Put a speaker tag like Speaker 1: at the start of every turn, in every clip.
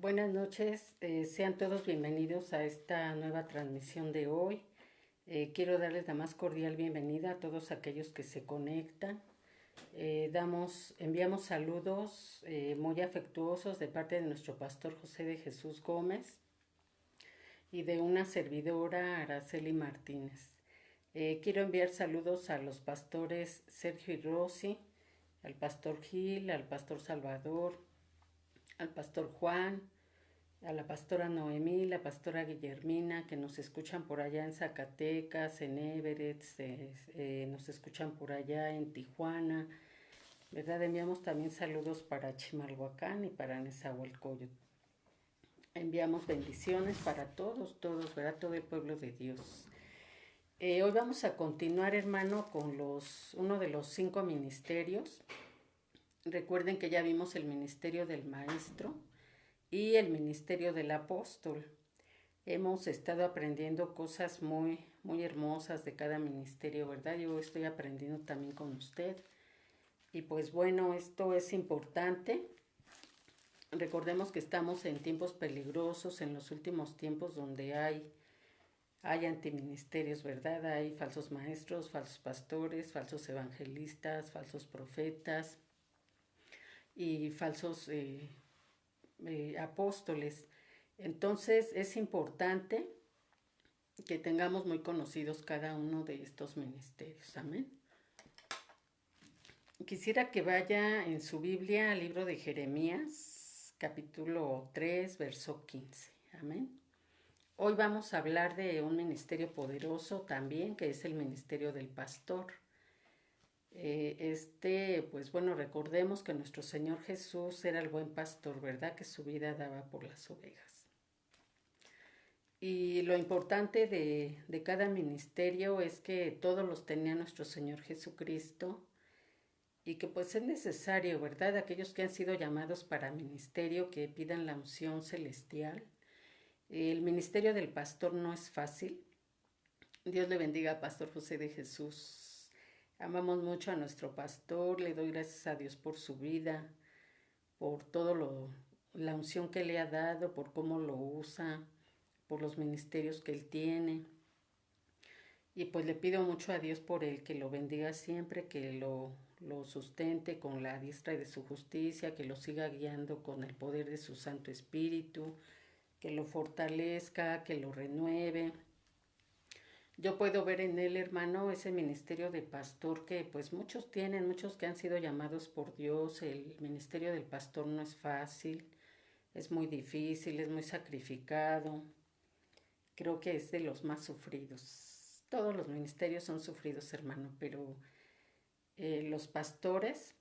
Speaker 1: Buenas noches, sean todos bienvenidos a esta nueva transmisión de hoy. Quiero darles la más cordial bienvenida a todos aquellos que se conectan. Enviamos saludos muy afectuosos de parte de nuestro pastor José de Jesús Gómez y de una servidora Araceli Martínez. Quiero enviar saludos a los pastores Sergio y Rosy, al pastor Gil, al pastor Salvador, al pastor Juan, a la pastora Noemí, la pastora Guillermina, que nos escuchan por allá en Zacatecas, en Everett, nos escuchan por allá en Tijuana, ¿verdad? Enviamos también saludos para Chimalhuacán y para Nezahualcóyotl. Enviamos bendiciones para todos, ¿verdad? Todo el pueblo de Dios. Hoy vamos a continuar, hermano, con uno de los 5 ministerios. Recuerden que ya vimos el ministerio del maestro y el ministerio del apóstol. Hemos estado aprendiendo cosas muy hermosas de cada ministerio, ¿verdad? Yo estoy aprendiendo también con usted. Y pues bueno, esto es importante. Recordemos que estamos en tiempos peligrosos, en los últimos tiempos donde hay antiministerios, ¿verdad? Hay falsos maestros, falsos pastores, falsos evangelistas, falsos profetas y falsos apóstoles. Entonces es importante que tengamos muy conocidos cada uno de estos ministerios. Amén. Quisiera que vaya en su Biblia al libro de Jeremías, capítulo 3, verso 15. Amén. Hoy vamos a hablar de un ministerio poderoso también, que es el ministerio del pastor. Pues bueno, recordemos que nuestro Señor Jesús era el buen pastor, ¿verdad? Que su vida daba por las ovejas. Y lo importante de cada ministerio es que todos los tenía nuestro Señor Jesucristo y que pues es necesario, ¿verdad? Aquellos que han sido llamados para ministerio que pidan la unción celestial. El ministerio del pastor no es fácil. Dios le bendiga, Pastor José de Jesús. Amamos mucho a nuestro pastor, le doy gracias a Dios por su vida, por la unción que le ha dado, por cómo lo usa, por los ministerios que él tiene. Y pues le pido mucho a Dios por él, que lo bendiga siempre, que lo sustente con la diestra de su justicia, que lo siga guiando con el poder de su Santo Espíritu, que lo fortalezca, que lo renueve. Yo puedo ver en él, hermano, ese ministerio de pastor que pues muchos tienen, muchos que han sido llamados por Dios. El ministerio del pastor no es fácil, es muy difícil, es muy sacrificado. Creo que es de los más sufridos. Todos los ministerios son sufridos, hermano, pero los pastores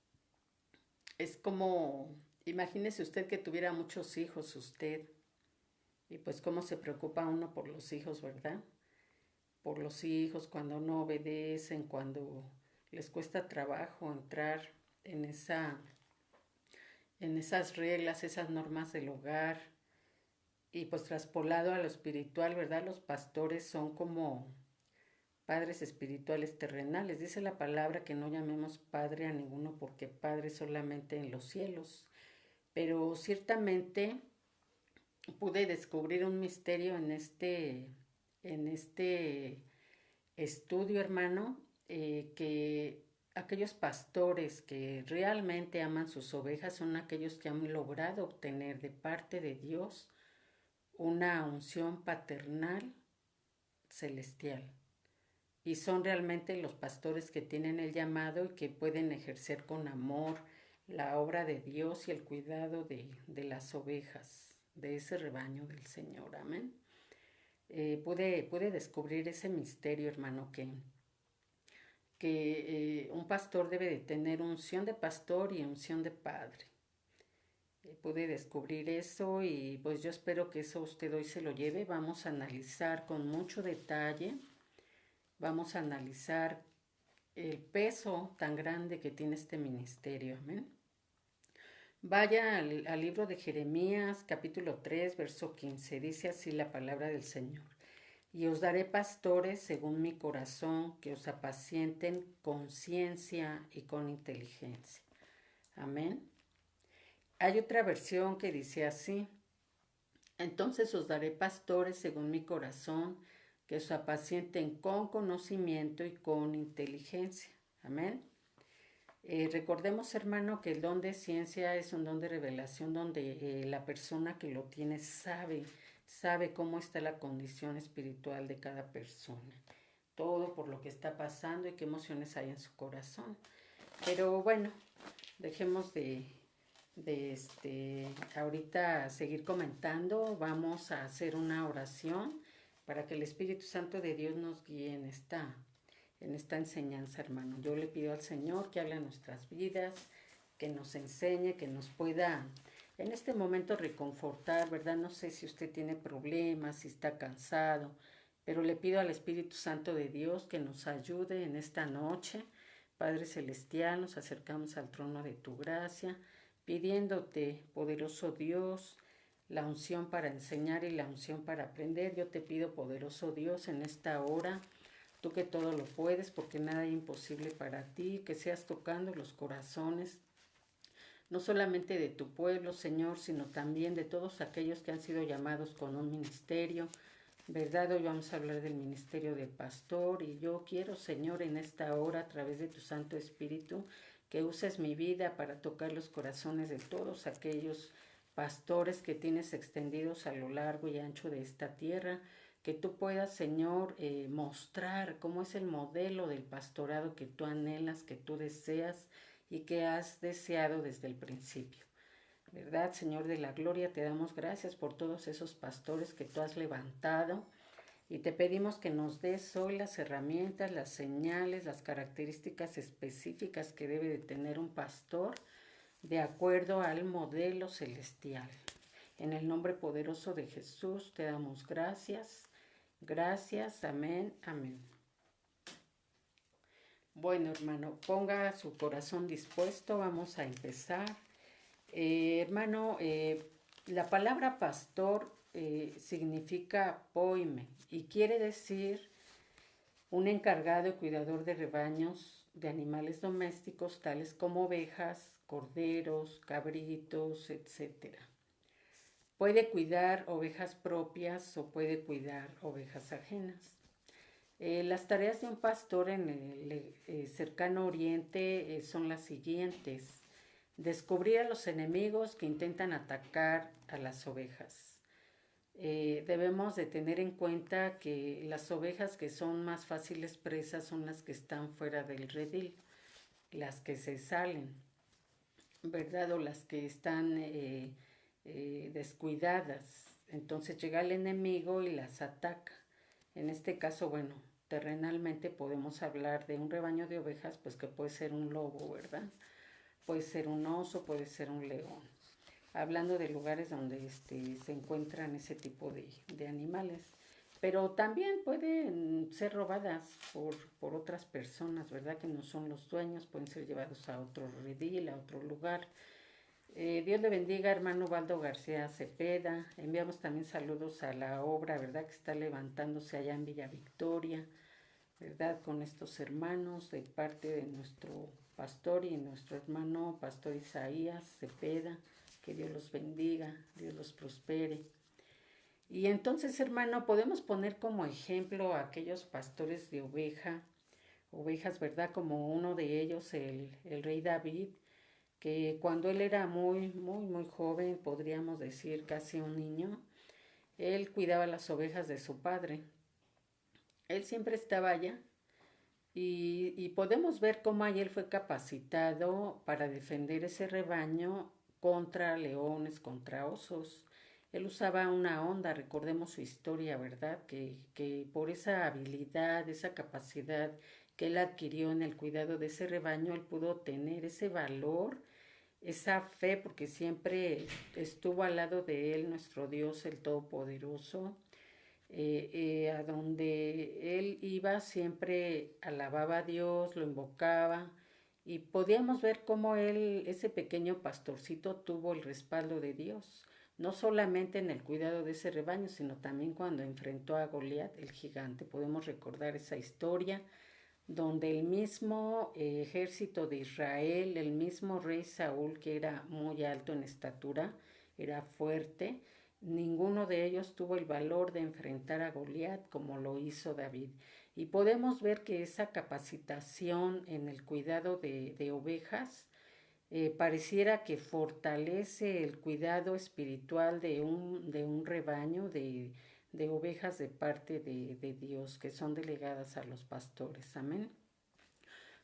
Speaker 1: es como, imagínese usted que tuviera muchos hijos usted, y pues cómo se preocupa uno por los hijos, ¿verdad? Por los hijos, cuando no obedecen, cuando les cuesta trabajo entrar en en esas reglas, esas normas del hogar. Y pues traspolado a lo espiritual, ¿verdad? Los pastores son como padres espirituales terrenales. Dice la palabra que no llamemos padre a ninguno porque padre solamente en los cielos. Pero ciertamente pude descubrir un misterio en este estudio, hermano, que aquellos pastores que realmente aman sus ovejas son aquellos que han logrado obtener de parte de Dios una unción paternal celestial. Y son realmente los pastores que tienen el llamado y que pueden ejercer con amor la obra de Dios y el cuidado de las ovejas, de ese rebaño del Señor. Amén. Pude descubrir ese misterio, hermano, que un pastor debe de tener unción de pastor y unción de padre. Pude descubrir eso y pues yo espero que eso usted hoy se lo lleve. Vamos a analizar con mucho detalle, vamos a analizar el peso tan grande que tiene este ministerio. Amén. Vaya al libro de Jeremías, capítulo 3, verso 15. Dice así la palabra del Señor. Y os daré pastores según mi corazón, que os apacienten con ciencia y con inteligencia. Amén. Hay otra versión que dice así: Entonces os daré pastores según mi corazón, que os apacienten con conocimiento y con inteligencia. Amén. Recordemos, hermano, que el don de ciencia es un don de revelación donde la persona que lo tiene sabe cómo está la condición espiritual de cada persona, todo por lo que está pasando y qué emociones hay en su corazón. Pero bueno, dejemos de ahorita seguir comentando. Vamos a hacer una oración para que el Espíritu Santo de Dios nos guíe en esta enseñanza, hermano. Yo le pido al Señor que hable en nuestras vidas, que nos enseñe, que nos pueda en este momento reconfortar, ¿verdad? No sé si usted tiene problemas, si está cansado, pero le pido al Espíritu Santo de Dios que nos ayude en esta noche. Padre Celestial, nos acercamos al trono de tu gracia, pidiéndote, poderoso Dios, la unción para enseñar y la unción para aprender. Yo te pido, poderoso Dios, en esta hora, tú que todo lo puedes, porque nada es imposible para ti, que seas tocando los corazones, no solamente de tu pueblo, Señor, sino también de todos aquellos que han sido llamados con un ministerio, ¿verdad? Hoy vamos a hablar del ministerio del pastor y yo quiero, Señor, en esta hora, a través de tu Santo Espíritu, que uses mi vida para tocar los corazones de todos aquellos pastores que tienes extendidos a lo largo y ancho de esta tierra, que tú puedas, Señor, mostrar cómo es el modelo del pastorado que tú anhelas, que tú deseas y que has deseado desde el principio. ¿Verdad, Señor de la gloria? Te damos gracias por todos esos pastores que tú has levantado y te pedimos que nos des hoy las herramientas, las señales, las características específicas que debe de tener un pastor de acuerdo al modelo celestial. En el nombre poderoso de Jesús te damos gracias. Gracias, amén, amén. Bueno, hermano, ponga su corazón dispuesto, vamos a empezar. Hermano, la palabra pastor significa poime y quiere decir un encargado y cuidador de rebaños de animales domésticos tales como ovejas, corderos, cabritos, etc. Puede cuidar ovejas propias o puede cuidar ovejas ajenas. Las tareas de un pastor en el cercano oriente son las siguientes. Descubrir a los enemigos que intentan atacar a las ovejas. Debemos de tener en cuenta que las ovejas que son más fáciles presas son las que están fuera del redil, las que se salen, ¿verdad? O las que están descuidadas. Entonces llega el enemigo y las ataca. En este caso, bueno, terrenalmente podemos hablar de un rebaño de ovejas, pues que puede ser un lobo, ¿verdad? Puede ser un oso, puede ser un león. Hablando de lugares donde se encuentran ese tipo de animales. Pero también pueden ser robadas por otras personas, ¿verdad? Que no son los dueños, pueden ser llevados a otro redil, a otro lugar. Dios le bendiga, hermano Waldo García Cepeda. Enviamos también saludos a la obra, ¿verdad? Que está levantándose allá en Villa Victoria, ¿verdad? Con estos hermanos de parte de nuestro pastor y nuestro hermano pastor Isaías Cepeda. Que Dios los bendiga, Dios los prospere. Y entonces, hermano, podemos poner como ejemplo a aquellos pastores de ovejas, ¿verdad? Como uno de ellos, el rey David, que cuando él era muy joven, podríamos decir casi un niño, él cuidaba las ovejas de su padre. Él siempre estaba allá y podemos ver cómo ahí él fue capacitado para defender ese rebaño contra leones, contra osos. Él usaba una onda, recordemos su historia, ¿verdad? Que por esa habilidad, esa capacidad que él adquirió en el cuidado de ese rebaño, él pudo tener ese valor, esa fe, porque siempre estuvo al lado de él nuestro Dios, el Todopoderoso, a donde él iba siempre alababa a Dios, lo invocaba y podíamos ver cómo él, ese pequeño pastorcito, tuvo el respaldo de Dios, no solamente en el cuidado de ese rebaño, sino también cuando enfrentó a Goliat, el gigante. Podemos recordar esa historia donde el mismo ejército de Israel, el mismo rey Saúl, que era muy alto en estatura, era fuerte, Ninguno de ellos tuvo el valor de enfrentar a Goliat como lo hizo David. Y podemos ver que esa capacitación en el cuidado de ovejas pareciera que fortalece el cuidado espiritual de un rebaño de ovejas de parte de Dios, que son delegadas a los pastores. Amén.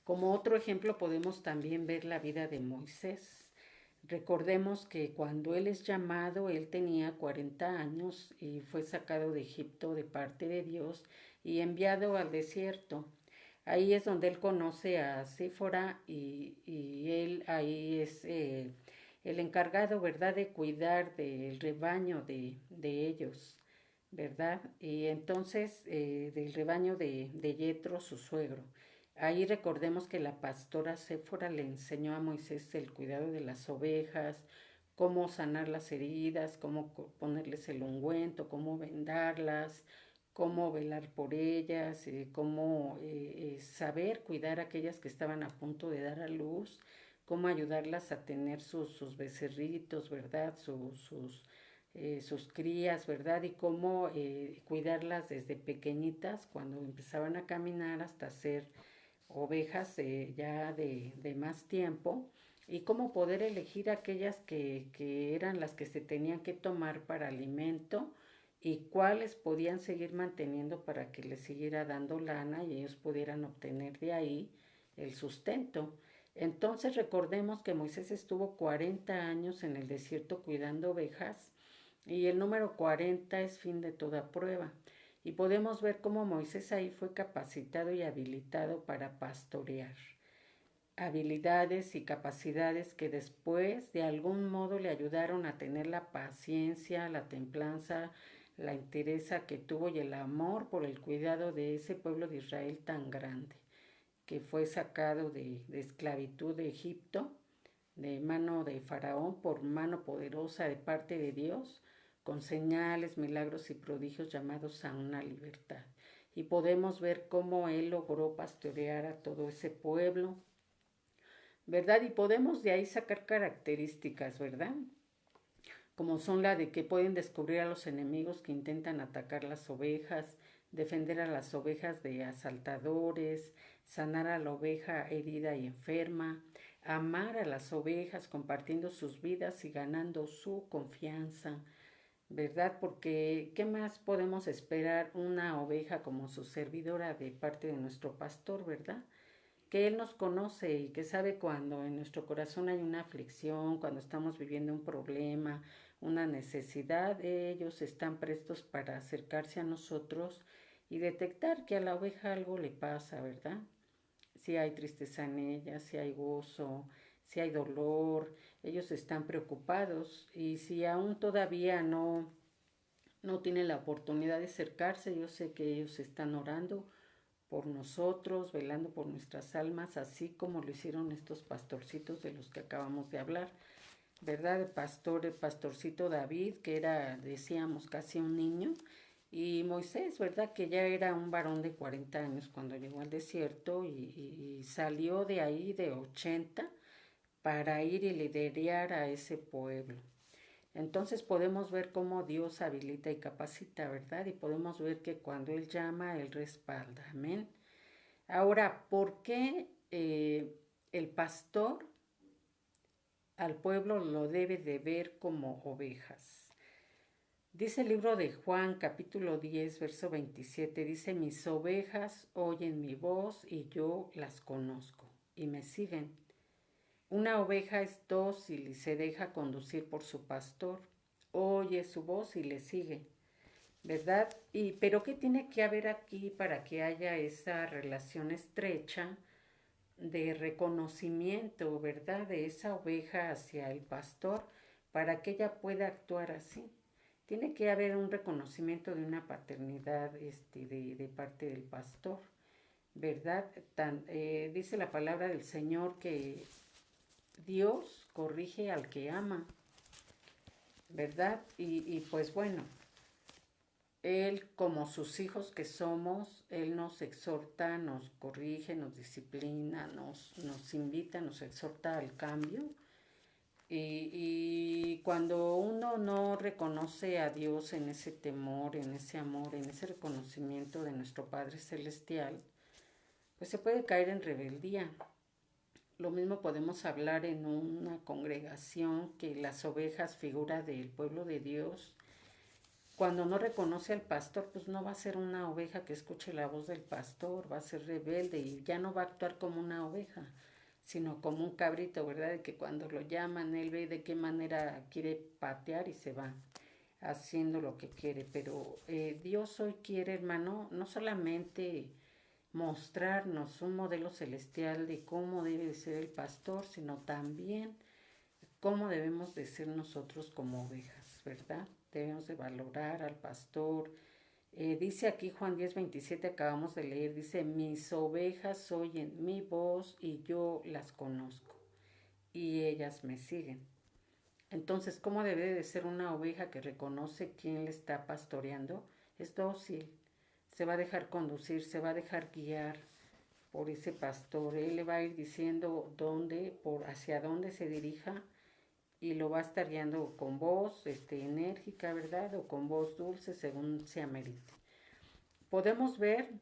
Speaker 1: Como otro ejemplo podemos también ver la vida de Moisés. Recordemos que cuando él es llamado, él tenía 40 años y fue sacado de Egipto de parte de Dios y enviado al desierto. Ahí es donde él conoce a Séfora y él ahí es el encargado, ¿verdad?, de cuidar del rebaño de ellos, ¿verdad? Y entonces del rebaño de Yetro, su suegro. Ahí recordemos que la pastora Séfora le enseñó a Moisés el cuidado de las ovejas, cómo sanar las heridas, cómo ponerles el ungüento, cómo vendarlas, cómo velar por ellas, cómo saber cuidar a aquellas que estaban a punto de dar a luz, cómo ayudarlas a tener sus becerritos, ¿verdad? Sus crías, ¿verdad? Y cómo cuidarlas desde pequeñitas cuando empezaban a caminar hasta ser ovejas ya de más tiempo y cómo poder elegir aquellas que eran las que se tenían que tomar para alimento y cuáles podían seguir manteniendo para que les siguiera dando lana y ellos pudieran obtener de ahí el sustento. Entonces recordemos que Moisés estuvo 40 años en el desierto cuidando ovejas y el número 40 es fin de toda prueba. Y podemos ver cómo Moisés ahí fue capacitado y habilitado para pastorear. Habilidades y capacidades que después de algún modo le ayudaron a tener la paciencia, la templanza, la entereza que tuvo y el amor por el cuidado de ese pueblo de Israel tan grande, que fue sacado de esclavitud de Egipto, de mano de Faraón, por mano poderosa de parte de Dios, con señales, milagros y prodigios llamados a una libertad. Y podemos ver cómo él logró pastorear a todo ese pueblo, ¿verdad? Y podemos de ahí sacar características, ¿verdad? Como son la de que pueden descubrir a los enemigos que intentan atacar las ovejas, defender a las ovejas de asaltadores, sanar a la oveja herida y enferma, amar a las ovejas compartiendo sus vidas y ganando su confianza, ¿verdad? Porque ¿qué más podemos esperar una oveja como su servidora de parte de nuestro pastor, ¿verdad? Que Él nos conoce y que sabe cuando en nuestro corazón hay una aflicción, cuando estamos viviendo un problema, una necesidad, ellos están prestos para acercarse a nosotros y detectar que a la oveja algo le pasa, ¿verdad? Si hay tristeza en ella, si hay gozo, si hay dolor, ellos están preocupados y si aún todavía no tienen la oportunidad de acercarse, yo sé que ellos están orando por nosotros, velando por nuestras almas, así como lo hicieron estos pastorcitos de los que acabamos de hablar, ¿verdad? El pastorcito David, que era, decíamos, casi un niño, y Moisés, ¿verdad? Que ya era un varón de 40 años cuando llegó al desierto y salió de ahí de 80 para ir y liderar a ese pueblo. Entonces podemos ver cómo Dios habilita y capacita, ¿verdad? Y podemos ver que cuando Él llama, Él respalda. Amén. Ahora, ¿por qué el pastor al pueblo lo debe de ver como ovejas? Dice el libro de Juan, capítulo 10, verso 27, dice, mis ovejas oyen mi voz y yo las conozco y me siguen. Una oveja es dócil y se deja conducir por su pastor, oye su voz y le sigue, ¿verdad? Pero ¿qué tiene que haber aquí para que haya esa relación estrecha de reconocimiento, ¿verdad? De esa oveja hacia el pastor para que ella pueda actuar así. Tiene que haber un reconocimiento de una paternidad de parte del pastor, ¿verdad? Dice la palabra del Señor que Dios corrige al que ama, ¿verdad? Y pues bueno, Él como sus hijos que somos, Él nos exhorta, nos corrige, nos disciplina, nos invita, nos exhorta al cambio Y cuando uno no reconoce a Dios en ese temor, en ese amor, en ese reconocimiento de nuestro Padre Celestial, pues se puede caer en rebeldía. Lo mismo podemos hablar en una congregación que las ovejas, figura del pueblo de Dios, cuando no reconoce al pastor, pues no va a ser una oveja que escuche la voz del pastor, va a ser rebelde y ya no va a actuar como una oveja, sino como un cabrito, ¿verdad? De que cuando lo llaman, él ve de qué manera quiere patear y se va haciendo lo que quiere. Pero Dios hoy quiere, hermano, no solamente mostrarnos un modelo celestial de cómo debe de ser el pastor, sino también cómo debemos de ser nosotros como ovejas, ¿verdad? Debemos de valorar al pastor. Dice aquí Juan 10:27, acabamos de leer, dice, mis ovejas oyen mi voz y yo las conozco y ellas me siguen. Entonces, ¿cómo debe de ser una oveja que reconoce quién le está pastoreando? Es dócil, se va a dejar conducir, se va a dejar guiar por ese pastor. Él le va a ir diciendo dónde, hacia dónde se dirija y lo va a estar guiando con voz enérgica, ¿verdad? O con voz dulce, según se amerite. Podemos ver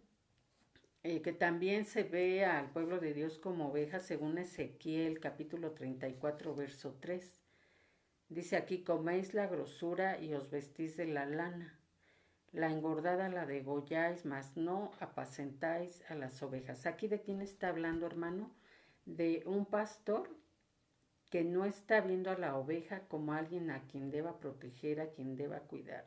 Speaker 1: que también se ve al pueblo de Dios como ovejas, según Ezequiel capítulo 34, verso 3. Dice aquí, coméis la grosura y os vestís de la lana. La engordada la degolláis, mas no apacentáis a las ovejas. Aquí de quién está hablando, hermano? De un pastor que no está viendo a la oveja como alguien a quien deba proteger, a quien deba cuidar.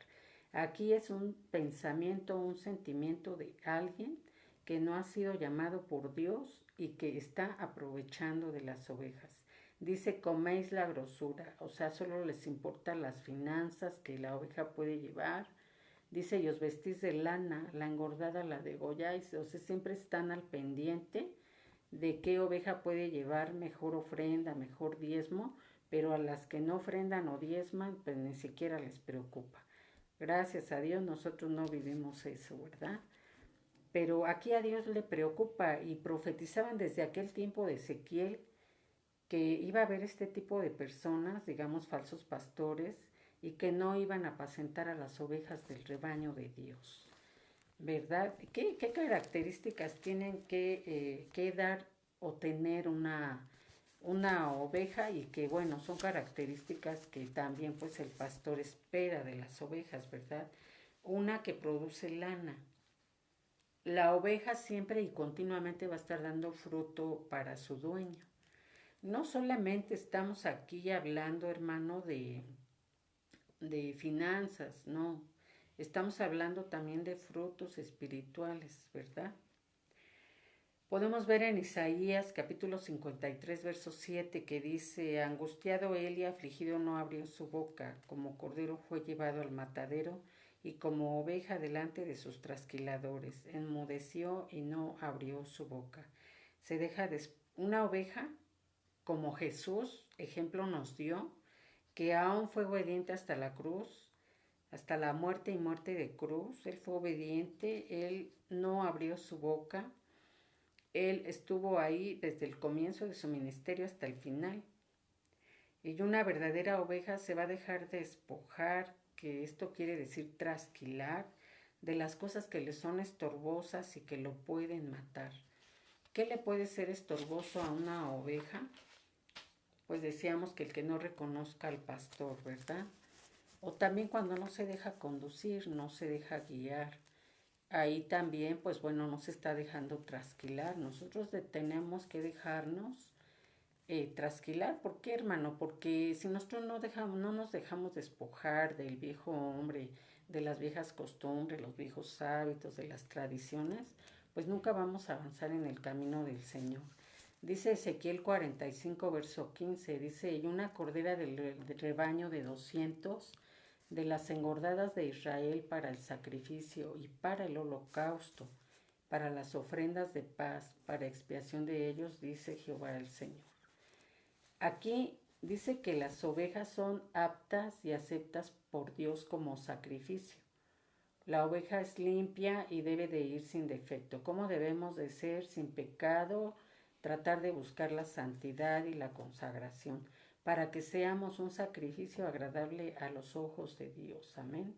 Speaker 1: Aquí es un pensamiento, un sentimiento de alguien que no ha sido llamado por Dios y que está aprovechando de las ovejas. Dice, coméis la grosura, o sea, solo les importan las finanzas que la oveja puede llevar. Dice, y os vestís de lana, la engordada la degolláis, o sea, siempre están al pendiente de qué oveja puede llevar mejor ofrenda, mejor diezmo, pero a las que no ofrendan o diezman, pues ni siquiera les preocupa. Gracias a Dios nosotros no vivimos eso, ¿verdad? Pero aquí a Dios le preocupa y profetizaban desde aquel tiempo de Ezequiel que iba a haber este tipo de personas, digamos falsos pastores, y que no iban a apacentar a las ovejas del rebaño de Dios. ¿Verdad? ¿Qué características tienen que dar o tener una oveja? Y que, bueno, son características que también pues el pastor espera de las ovejas, ¿verdad? Una que produce lana. La oveja siempre y continuamente va a estar dando fruto para su dueño. No solamente estamos aquí hablando, hermano, de finanzas, no. Estamos hablando también de frutos espirituales, ¿verdad? Podemos ver en Isaías capítulo 53, verso 7, que dice, angustiado él y afligido no abrió su boca, como cordero fue llevado al matadero, y como oveja delante de sus trasquiladores, enmudeció y no abrió su boca. Se deja una oveja, como Jesús, ejemplo nos dio, que aún fue obediente hasta la cruz, hasta la muerte y muerte de cruz. Él fue obediente, él no abrió su boca, él estuvo ahí desde el comienzo de su ministerio hasta el final. Y una verdadera oveja se va a dejar despojar, que esto quiere decir trasquilar, de las cosas que le son estorbosas y que lo pueden matar. ¿Qué le puede ser estorboso a una oveja? Pues decíamos que el que no reconozca al pastor, ¿verdad? O también cuando no se deja conducir, no se deja guiar. Ahí también, pues bueno, no se está dejando trasquilar. Nosotros tenemos que dejarnos trasquilar. ¿Por qué, hermano? Porque si nosotros no nos dejamos despojar del viejo hombre, de las viejas costumbres, los viejos hábitos, de las tradiciones, pues nunca vamos a avanzar en el camino del Señor. Dice Ezequiel 45, verso 15, dice, y una cordera del rebaño de 200 de las engordadas de Israel para el sacrificio y para el holocausto, para las ofrendas de paz, para expiación de ellos, dice Jehová el Señor. Aquí dice que las ovejas son aptas y aceptas por Dios como sacrificio. La oveja es limpia y debe de ir sin defecto. ¿Cómo debemos de ser? Sin pecado, tratar de buscar la santidad y la consagración. para que seamos un sacrificio agradable a los ojos de Dios. Amén.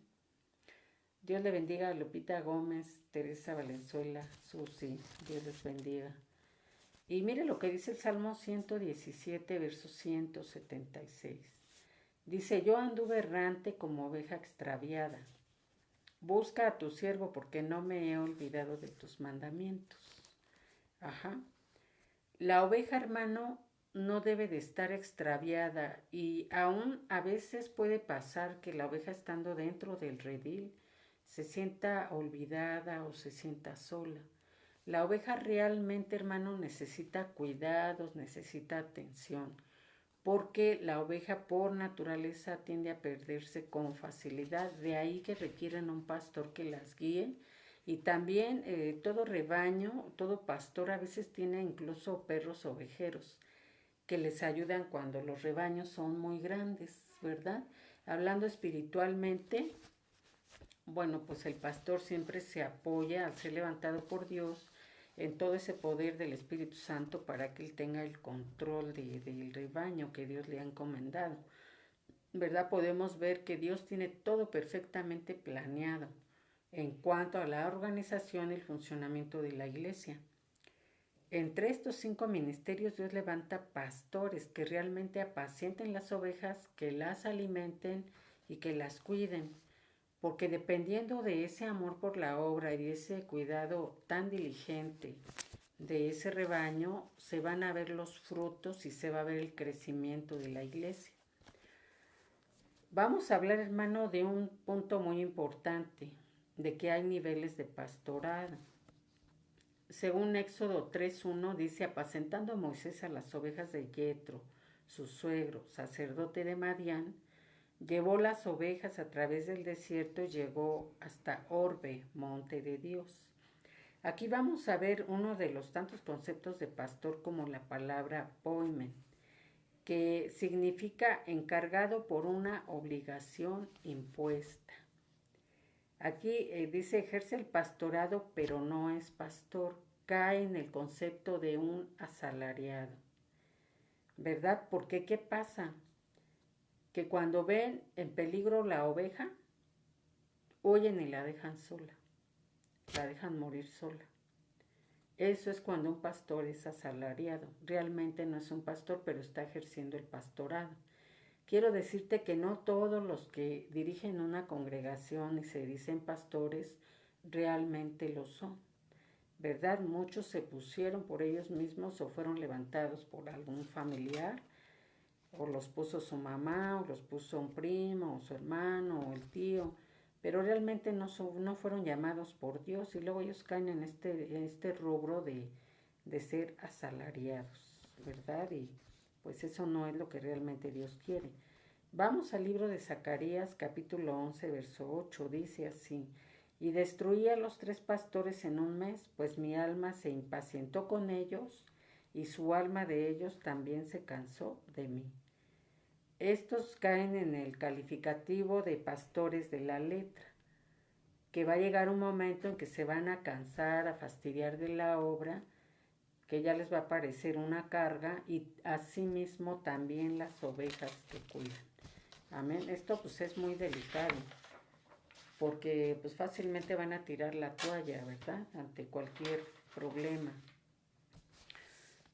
Speaker 1: Dios le bendiga a Lupita Gómez, Teresa Valenzuela, Susi, Dios les bendiga. Y mire lo que dice el Salmo 117, verso 176. Dice, yo anduve errante como oveja extraviada. Busca a tu siervo porque no me he olvidado de tus mandamientos. Ajá. La oveja, hermano, no debe de estar extraviada y aún a veces puede pasar que la oveja estando dentro del redil se sienta olvidada o se sienta sola. La oveja realmente, hermano, necesita cuidados, necesita atención, porque la oveja por naturaleza tiende a perderse con facilidad. De ahí que requieren un pastor que las guíe. Y también todo rebaño, todo pastor a veces tiene incluso perros ovejeros que les ayudan cuando los rebaños son muy grandes, ¿verdad? Hablando espiritualmente, bueno, pues el pastor siempre se apoya al ser levantado por Dios en todo ese poder del Espíritu Santo para que él tenga el control del rebaño que Dios le ha encomendado. ¿Verdad? Podemos ver que Dios tiene todo perfectamente planeado en cuanto a la organización y el funcionamiento de la iglesia. Entre estos 5 ministerios Dios levanta pastores que realmente apacienten las ovejas, que las alimenten y que las cuiden, porque dependiendo de ese amor por la obra y de ese cuidado tan diligente de ese rebaño, se van a ver los frutos y se va a ver el crecimiento de la iglesia. Vamos a hablar, hermano, de un punto muy importante, de que hay niveles de pastorado. Según Éxodo 3:1 dice, apacentando a Moisés a las ovejas de Yetro, su suegro, sacerdote de Madián, llevó las ovejas a través del desierto y llegó hasta Orbe, monte de Dios. Aquí vamos a ver uno de los tantos conceptos de pastor como la palabra poimen, que significa encargado por una obligación impuesta. Aquí dice ejerce el pastorado, pero no es pastor. Cae en el concepto de un asalariado. ¿Verdad? Porque ¿qué pasa? Que cuando ven en peligro la oveja, huyen y la dejan sola. La dejan morir sola. Eso es cuando un pastor es asalariado. Realmente no es un pastor, pero está ejerciendo el pastorado. Quiero decirte que no todos los que dirigen una congregación y se dicen pastores realmente lo son, ¿verdad? Muchos se pusieron por ellos mismos o fueron levantados por algún familiar, o los puso su mamá, o los puso un primo, o su hermano, o el tío, pero realmente no fueron llamados por Dios y luego ellos caen en este rubro de ser asalariados, ¿verdad? Y pues eso no es lo que realmente Dios quiere. Vamos al libro de Zacarías, capítulo 11, verso 8, dice así, y destruí a los 3 pastores en un mes, pues mi alma se impacientó con ellos, y su alma de ellos también se cansó de mí. Estos caen en el calificativo de pastores de la letra, que va a llegar un momento en que se van a cansar, a fastidiar de la obra, que ya les va a parecer una carga, y asimismo también las ovejas que cuidan. Amén. Esto pues es muy delicado, porque pues fácilmente van a tirar la toalla, ¿verdad? Ante cualquier problema.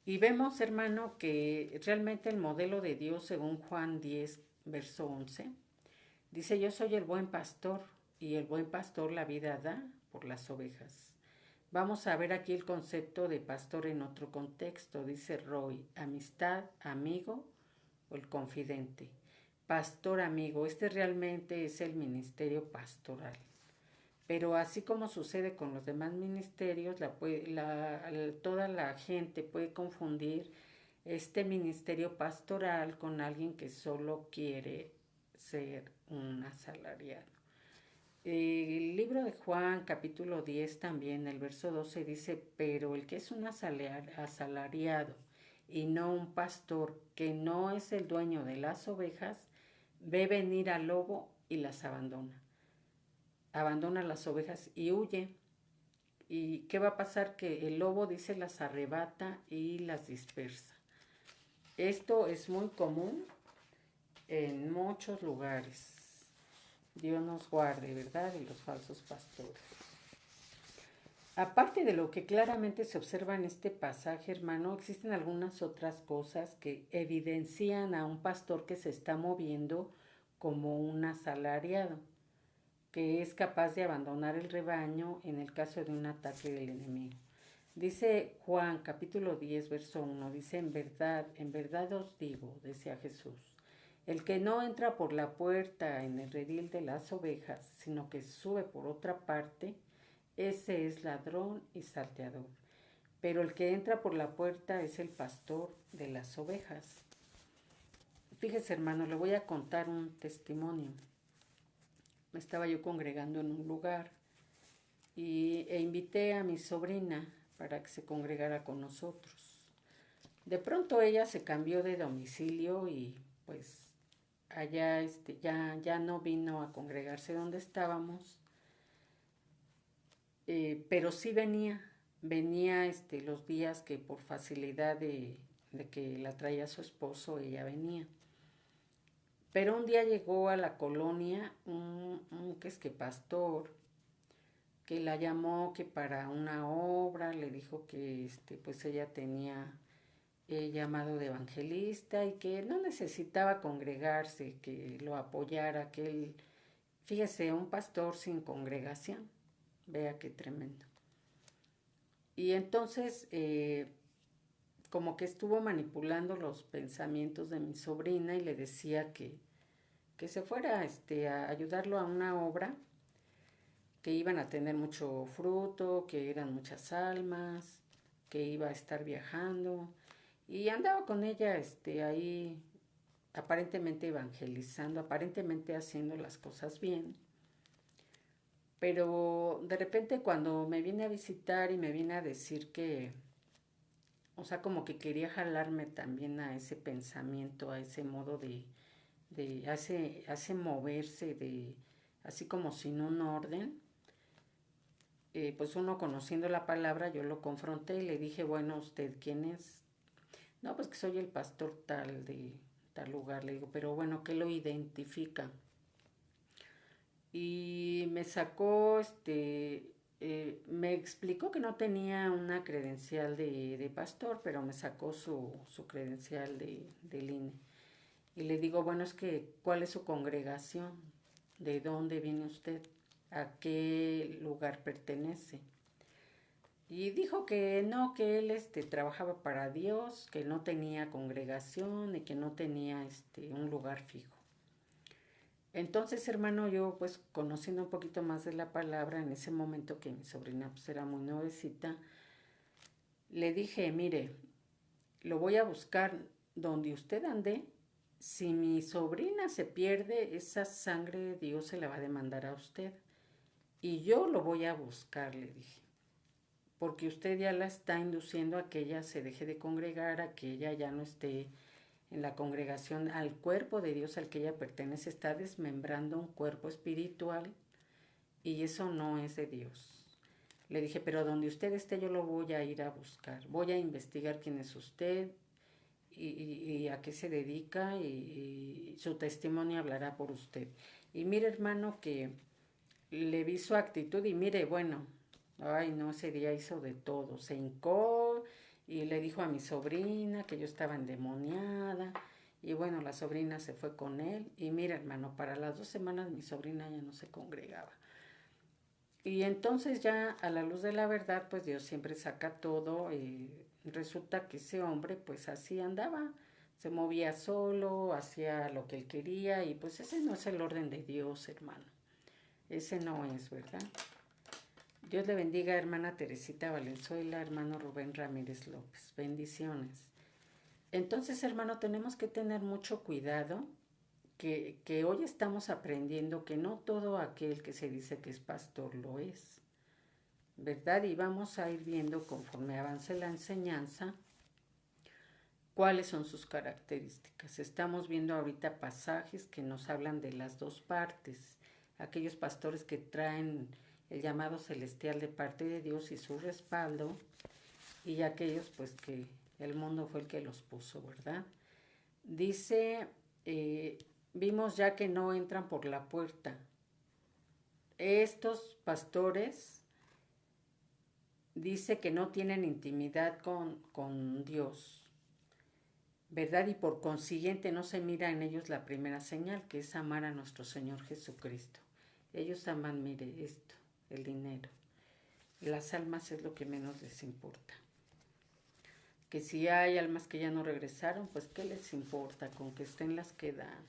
Speaker 1: Y vemos, hermano, que realmente el modelo de Dios, según Juan 10, verso 11, dice, yo soy el buen pastor, y el buen pastor la vida da por las ovejas. Vamos a ver aquí el concepto de pastor en otro contexto. Dice Roy, amistad, amigo o el confidente. Pastor amigo, este realmente es el ministerio pastoral. Pero así como sucede con los demás ministerios, toda la gente puede confundir este ministerio pastoral con alguien que solo quiere ser un asalariado. El libro de Juan, capítulo 10 también, el verso 12 dice, pero el que es un asalariado y no un pastor, que no es el dueño de las ovejas, ve venir al lobo y las abandona. Abandona las ovejas y huye. ¿Y qué va a pasar? Que el lobo, dice, las arrebata y las dispersa. Esto es muy común en muchos lugares. Dios nos guarde, ¿verdad? De los falsos pastores. Aparte de lo que claramente se observa en este pasaje, hermano, existen algunas otras cosas que evidencian a un pastor que se está moviendo como un asalariado, que es capaz de abandonar el rebaño en el caso de un ataque del enemigo. Dice Juan capítulo 10, verso 1, dice, en verdad os digo, decía Jesús, el que no entra por la puerta en el redil de las ovejas, sino que sube por otra parte, ese es ladrón y salteador. Pero el que entra por la puerta es el pastor de las ovejas. Fíjese, hermano, le voy a contar un testimonio. Me estaba yo congregando en un lugar e invité a mi sobrina para que se congregara con nosotros. De pronto ella se cambió de domicilio y pues allá ya no vino a congregarse donde estábamos, pero sí venía los días que por facilidad de que la traía su esposo, ella venía. Pero un día llegó a la colonia un que es que pastor, que la llamó que para una obra, le dijo que pues ella tenía llamado de evangelista y que no necesitaba congregarse, que lo apoyara, que él, fíjese, un pastor sin congregación, vea qué tremendo. Y entonces, como que estuvo manipulando los pensamientos de mi sobrina y le decía que se fuera a ayudarlo a una obra, que iban a tener mucho fruto, que eran muchas almas, que iba a estar viajando. Y andaba con ella ahí aparentemente evangelizando, aparentemente haciendo las cosas bien. Pero de repente cuando me viene a visitar y me viene a decir que, o sea, como que quería jalarme también a ese pensamiento, a ese modo a ese moverse, así como sin un orden, pues uno conociendo la palabra, yo lo confronté y le dije, bueno, ¿usted quién es? No, pues que soy el pastor tal de tal lugar. Le digo, pero bueno, ¿qué lo identifica? Y me sacó, me explicó que no tenía una credencial de pastor, pero me sacó su credencial del INE. Y le digo, bueno, es que, ¿cuál es su congregación? ¿De dónde viene usted? ¿A qué lugar pertenece? Y dijo que no, que él trabajaba para Dios, que no tenía congregación y que no tenía un lugar fijo. Entonces, hermano, yo pues conociendo un poquito más de la palabra, en ese momento que mi sobrina pues era muy nuevecita, le dije, mire, lo voy a buscar donde usted ande. Si mi sobrina se pierde, esa sangre de Dios se la va a demandar a usted. Y yo lo voy a buscar, le dije, porque usted ya la está induciendo a que ella se deje de congregar, a que ella ya no esté en la congregación, al cuerpo de Dios al que ella pertenece, está desmembrando un cuerpo espiritual y eso no es de Dios. Le dije, pero donde usted esté yo lo voy a ir a buscar, voy a investigar quién es usted y a qué se dedica y su testimonio hablará por usted. Y mire, hermano, que le vi su actitud y mire, bueno, ay no, ese día hizo de todo, se hincó y le dijo a mi sobrina que yo estaba endemoniada y bueno, la sobrina se fue con él y mira, hermano, para las 2 semanas mi sobrina ya no se congregaba. Y entonces ya a la luz de la verdad, pues Dios siempre saca todo y resulta que ese hombre pues así andaba, se movía solo, hacía lo que él quería y pues ese no es el orden de Dios, hermano. Ese no es, ¿verdad? Dios le bendiga, hermana Teresita Valenzuela, hermano Rubén Ramírez López. Bendiciones. Entonces, hermano, tenemos que tener mucho cuidado, que hoy estamos aprendiendo que no todo aquel que se dice que es pastor lo es, ¿verdad? Y vamos a ir viendo conforme avance la enseñanza cuáles son sus características. Estamos viendo ahorita pasajes que nos hablan de las dos partes, aquellos pastores que traen el llamado celestial de parte de Dios y su respaldo, y aquellos pues que el mundo fue el que los puso, ¿verdad? Dice vimos ya que no entran por la puerta. Estos pastores dice que no tienen intimidad con Dios, ¿verdad? Y por consiguiente no se mira en ellos la primera señal, que es amar a nuestro Señor Jesucristo. Ellos aman, mire, esto, el dinero. Las almas es lo que menos les importa. Que si hay almas que ya no regresaron, pues ¿qué les importa? Con que estén las que dan.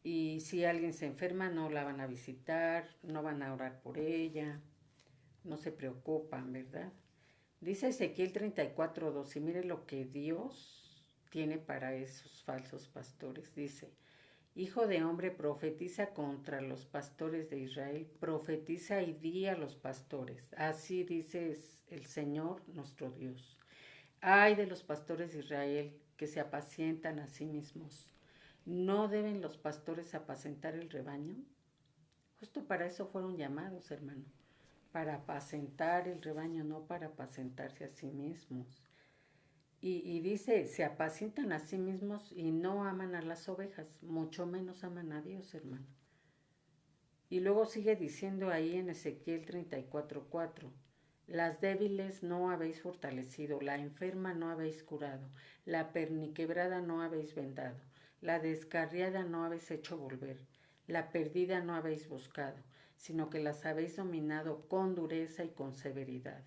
Speaker 1: Y si alguien se enferma, no la van a visitar, no van a orar por ella, no se preocupan, ¿verdad? Dice Ezequiel 34:2, y mire lo que Dios tiene para esos falsos pastores. Dice, hijo de hombre, profetiza contra los pastores de Israel, profetiza y di a los pastores. Así dice el Señor nuestro Dios. Ay de los pastores de Israel que se apacientan a sí mismos. ¿No deben los pastores apacentar el rebaño? Justo para eso fueron llamados, hermano. Para apacentar el rebaño, no para apacentarse a sí mismos. Y dice, se apacientan a sí mismos y no aman a las ovejas, mucho menos aman a Dios, hermano. Y luego sigue diciendo ahí en Ezequiel 34:4, las débiles no habéis fortalecido, la enferma no habéis curado, la perniquebrada no habéis vendado, la descarriada no habéis hecho volver, la perdida no habéis buscado, sino que las habéis dominado con dureza y con severidad.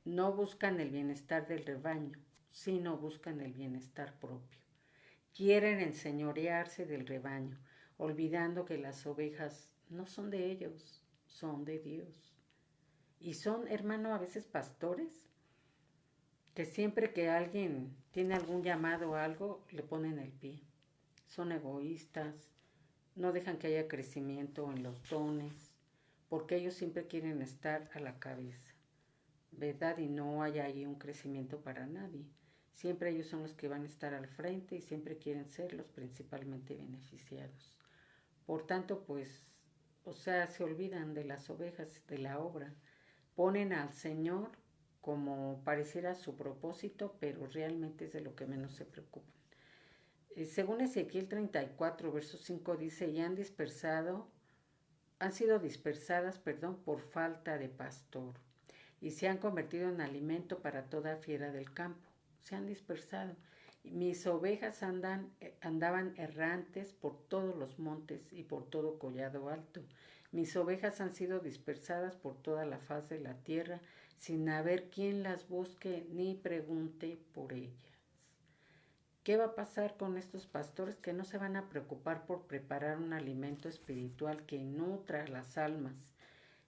Speaker 1: No buscan el bienestar del rebaño, sino buscan el bienestar propio. Quieren enseñorearse del rebaño, olvidando que las ovejas no son de ellos, son de Dios. Y son, hermano, a veces pastores que siempre que alguien tiene algún llamado o algo, le ponen el pie. Son egoístas, no dejan que haya crecimiento en los dones, porque ellos siempre quieren estar a la cabeza, ¿verdad? Y no hay ahí un crecimiento para nadie. Siempre ellos son los que van a estar al frente y siempre quieren ser los principalmente beneficiados. Por tanto, pues, o sea, se olvidan de las ovejas, de la obra. Ponen al Señor como pareciera su propósito, pero realmente es de lo que menos se preocupan. Según Ezequiel 34, verso 5 dice, y han sido dispersadas, por falta de pastor, y se han convertido en alimento para toda fiera del campo. Se han dispersado. Mis ovejas andaban errantes por todos los montes y por todo collado alto. Mis ovejas han sido dispersadas por toda la faz de la tierra, sin haber quien las busque ni pregunte por ellas. ¿Qué va a pasar con estos pastores que no se van a preocupar por preparar un alimento espiritual que nutra las almas?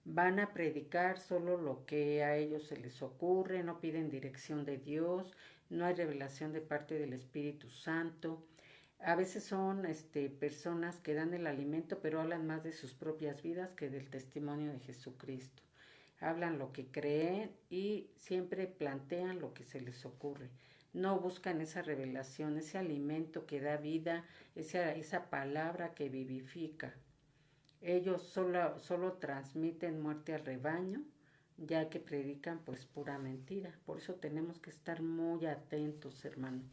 Speaker 1: Van a predicar solo lo que a ellos se les ocurre, no piden dirección de Dios, no hay revelación de parte del Espíritu Santo. A veces son personas que dan el alimento, pero hablan más de sus propias vidas que del testimonio de Jesucristo. Hablan lo que creen y siempre plantean lo que se les ocurre. No buscan esa revelación, ese alimento que da vida, esa palabra que vivifica. Ellos solo transmiten muerte al rebaño, ya que predican pues pura mentira. Por eso tenemos que estar muy atentos, hermano.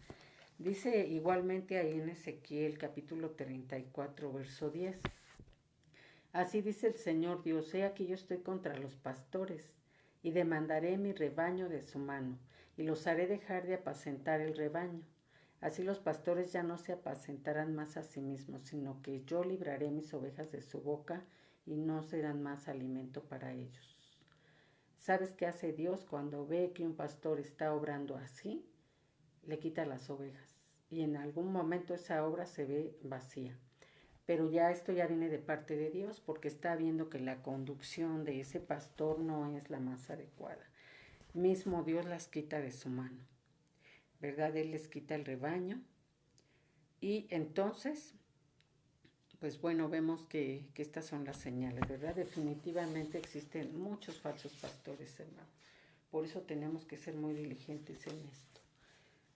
Speaker 1: Dice igualmente ahí en Ezequiel capítulo 34, verso 10. Así dice el Señor Dios, he aquí yo estoy contra los pastores, y demandaré mi rebaño de su mano, y los haré dejar de apacentar el rebaño. Así los pastores ya no se apacentarán más a sí mismos, sino que yo libraré mis ovejas de su boca, y no serán más alimento para ellos. ¿Sabes qué hace Dios cuando ve que un pastor está obrando así? Le quita las ovejas, y en algún momento esa obra se ve vacía. Pero ya esto ya viene de parte de Dios porque está viendo que la conducción de ese pastor no es la más adecuada. Mismo Dios las quita de su mano, ¿verdad? Él les quita el rebaño y entonces, pues bueno, vemos que estas son las señales, ¿verdad? Definitivamente existen muchos falsos pastores, hermano. Por eso tenemos que ser muy diligentes en esto.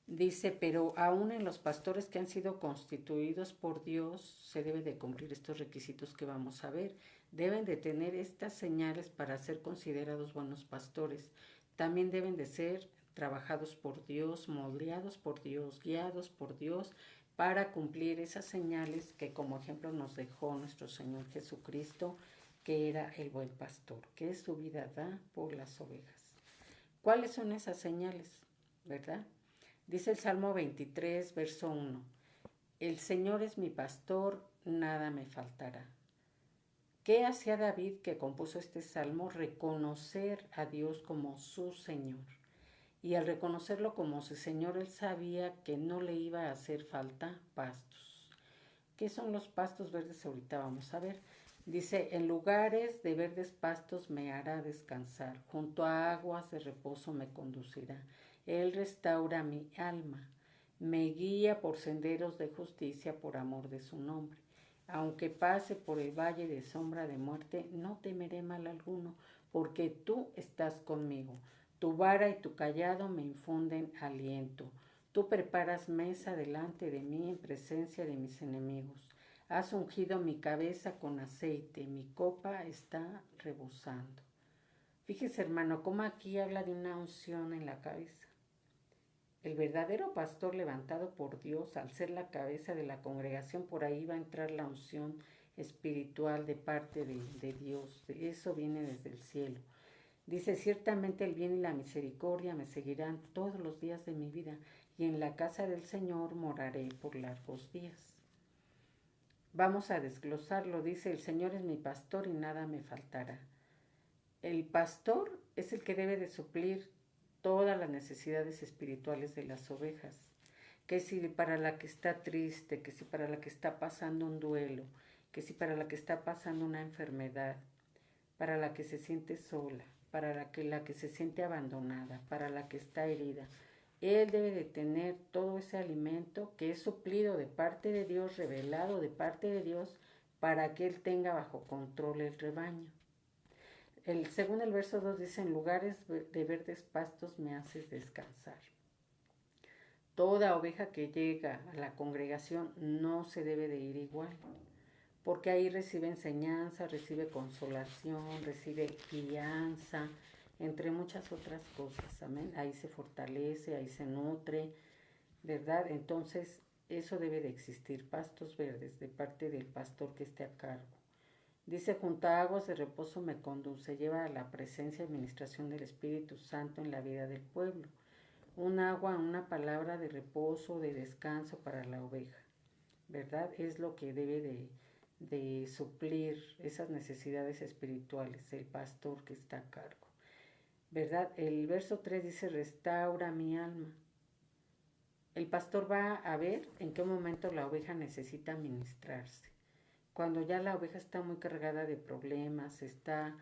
Speaker 1: Dice, pero aún en los pastores que han sido constituidos por Dios se debe de cumplir estos requisitos que vamos a ver. Deben de tener estas señales para ser considerados buenos pastores. También deben de ser trabajados por Dios, moldeados por Dios, guiados por Dios, para cumplir esas señales que como ejemplo nos dejó nuestro Señor Jesucristo, que era el buen pastor, que su vida da por las ovejas. ¿Cuáles son esas señales? ¿Verdad? Dice el Salmo 23, verso 1. El Señor es mi pastor, nada me faltará. ¿Qué hacía David, que compuso este salmo? Reconocer a Dios como su Señor. Y al reconocerlo como su Señor, él sabía que no le iba a hacer falta pastos. ¿Qué son los pastos verdes? Ahorita vamos a ver. Dice, en lugares de verdes pastos me hará descansar, junto a aguas de reposo me conducirá. Él restaura mi alma, me guía por senderos de justicia por amor de su nombre. Aunque pase por el valle de sombra de muerte, no temeré mal alguno, porque tú estás conmigo. Tu vara y tu callado me infunden aliento. Tú preparas mesa delante de mí en presencia de mis enemigos. Has ungido mi cabeza con aceite, mi copa está rebosando. Fíjese, hermano, cómo aquí habla de una unción en la cabeza. El verdadero pastor levantado por Dios, al ser la cabeza de la congregación, por ahí va a entrar la unción espiritual de parte de Dios. Eso viene desde el cielo. Dice, ciertamente el bien y la misericordia me seguirán todos los días de mi vida, y en la casa del Señor moraré por largos días. Vamos a desglosarlo. Dice, el Señor es mi pastor y nada me faltará. El pastor es el que debe de suplir todas las necesidades espirituales de las ovejas. Que si para la que está triste, que si para la que está pasando un duelo, que si para la que está pasando una enfermedad, para la que se siente sola, para la que se siente abandonada, para la que está herida. Él debe de tener todo ese alimento que es suplido de parte de Dios, revelado de parte de Dios, para que Él tenga bajo control el rebaño. Según el verso 2 dice, en lugares de verdes pastos me haces descansar. Toda oveja que llega a la congregación no se debe de ir igual, porque ahí recibe enseñanza, recibe consolación, recibe guianza, entre muchas otras cosas, amén. Ahí se fortalece, ahí se nutre, ¿verdad? Entonces, eso debe de existir, pastos verdes de parte del pastor que esté a cargo. Dice, junto a aguas de reposo me conduce, lleva a la presencia y administración del Espíritu Santo en la vida del pueblo. Un agua, una palabra de reposo, de descanso para la oveja, ¿verdad? Es lo que debe de suplir esas necesidades espirituales, el pastor que está a cargo, ¿verdad? El verso 3 dice, restaura mi alma. El pastor va a ver en qué momento la oveja necesita ministrarse. Cuando ya la oveja está muy cargada de problemas, está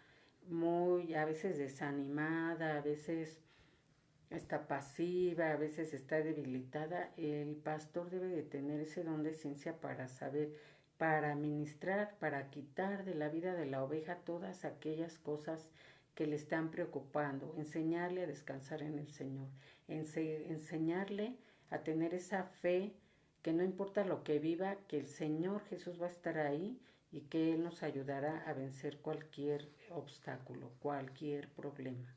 Speaker 1: muy a veces desanimada, a veces está pasiva, a veces está debilitada, el pastor debe de tener ese don de ciencia para saber, para ministrar, para quitar de la vida de la oveja todas aquellas cosas que le están preocupando, enseñarle a descansar en el Señor, enseñarle a tener esa fe que no importa lo que viva, que el Señor Jesús va a estar ahí y que Él nos ayudará a vencer cualquier obstáculo, cualquier problema.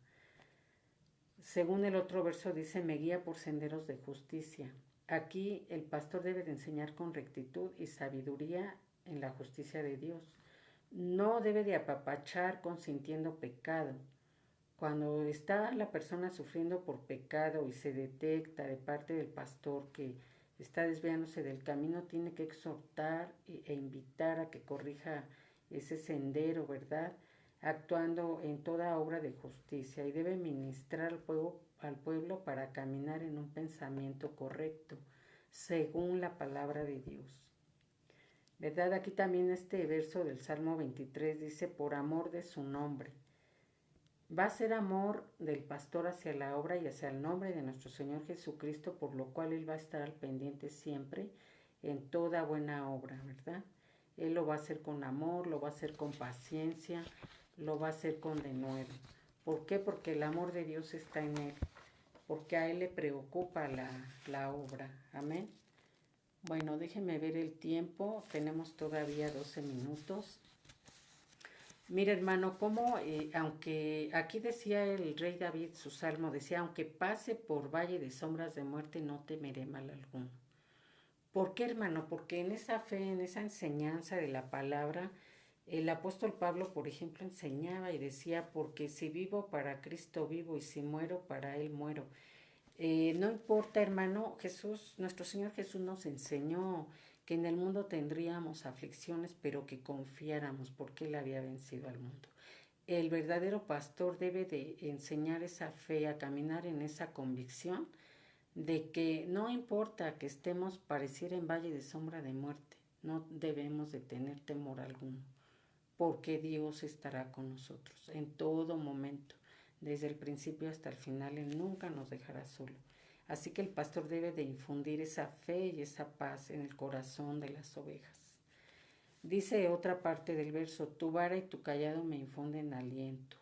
Speaker 1: Según el otro verso dice, me guía por senderos de justicia. Aquí el pastor debe de enseñar con rectitud y sabiduría en la justicia de Dios. No debe de apapachar consintiendo pecado. Cuando está la persona sufriendo por pecado y se detecta de parte del pastor que está desviándose del camino, tiene que exhortar e invitar a que corrija ese sendero, ¿verdad? Actuando en toda obra de justicia, y debe ministrar al pueblo para caminar en un pensamiento correcto, según la palabra de Dios. ¿Verdad? Aquí también este verso del Salmo 23 dice, por amor de su nombre. Va a ser amor del pastor hacia la obra y hacia el nombre de nuestro Señor Jesucristo, por lo cual Él va a estar al pendiente siempre en toda buena obra, ¿verdad? Él lo va a hacer con amor, lo va a hacer con paciencia, lo va a hacer con denuedo. ¿Por qué? Porque el amor de Dios está en Él, porque a Él le preocupa la obra, amén. Bueno, déjenme ver el tiempo, tenemos todavía 12 minutos. Mira, hermano, como aunque aquí decía el rey David, su salmo, decía, aunque pase por valle de sombras de muerte, no temeré mal alguno. ¿Por qué, hermano? Porque en esa fe, en esa enseñanza de la palabra, el apóstol Pablo, por ejemplo, enseñaba y decía, porque si vivo para Cristo vivo y si muero para Él muero. No importa, hermano, Jesús, nuestro Señor Jesús nos enseñó que en el mundo tendríamos aflicciones, pero que confiáramos porque Él había vencido al mundo. El verdadero pastor debe de enseñar esa fe, a caminar en esa convicción de que no importa que estemos pareciera en valle de sombra de muerte, no debemos de tener temor alguno, porque Dios estará con nosotros en todo momento, desde el principio hasta el final, Él nunca nos dejará solo. Así que el pastor debe de infundir esa fe y esa paz en el corazón de las ovejas. Dice otra parte del verso, tu vara y tu callado me infunden aliento.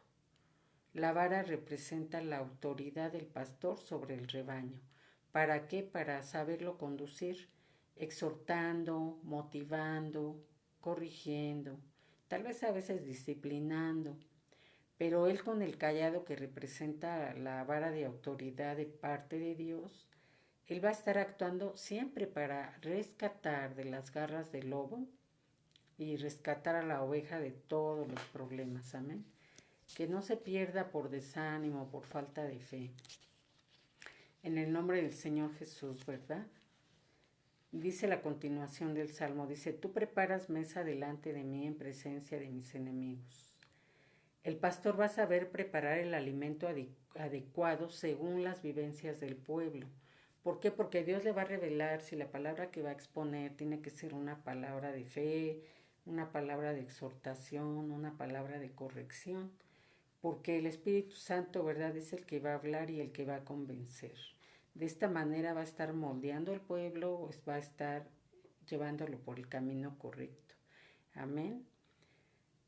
Speaker 1: La vara representa la autoridad del pastor sobre el rebaño. ¿Para qué? Para saberlo conducir, exhortando, motivando, corrigiendo, tal vez a veces disciplinando, pero él con el callado que representa la vara de autoridad de parte de Dios, él va a estar actuando siempre para rescatar de las garras del lobo y rescatar a la oveja de todos los problemas. Amén. Que no se pierda por desánimo, por falta de fe. En el nombre del Señor Jesús, ¿verdad? Dice la continuación del Salmo, dice, tú preparas mesa delante de mí en presencia de mis enemigos. El pastor va a saber preparar el alimento adecuado según las vivencias del pueblo. ¿Por qué? Porque Dios le va a revelar si la palabra que va a exponer tiene que ser una palabra de fe, una palabra de exhortación, una palabra de corrección. Porque el Espíritu Santo, ¿verdad?, es el que va a hablar y el que va a convencer. De esta manera va a estar moldeando al pueblo, va a estar llevándolo por el camino correcto. Amén.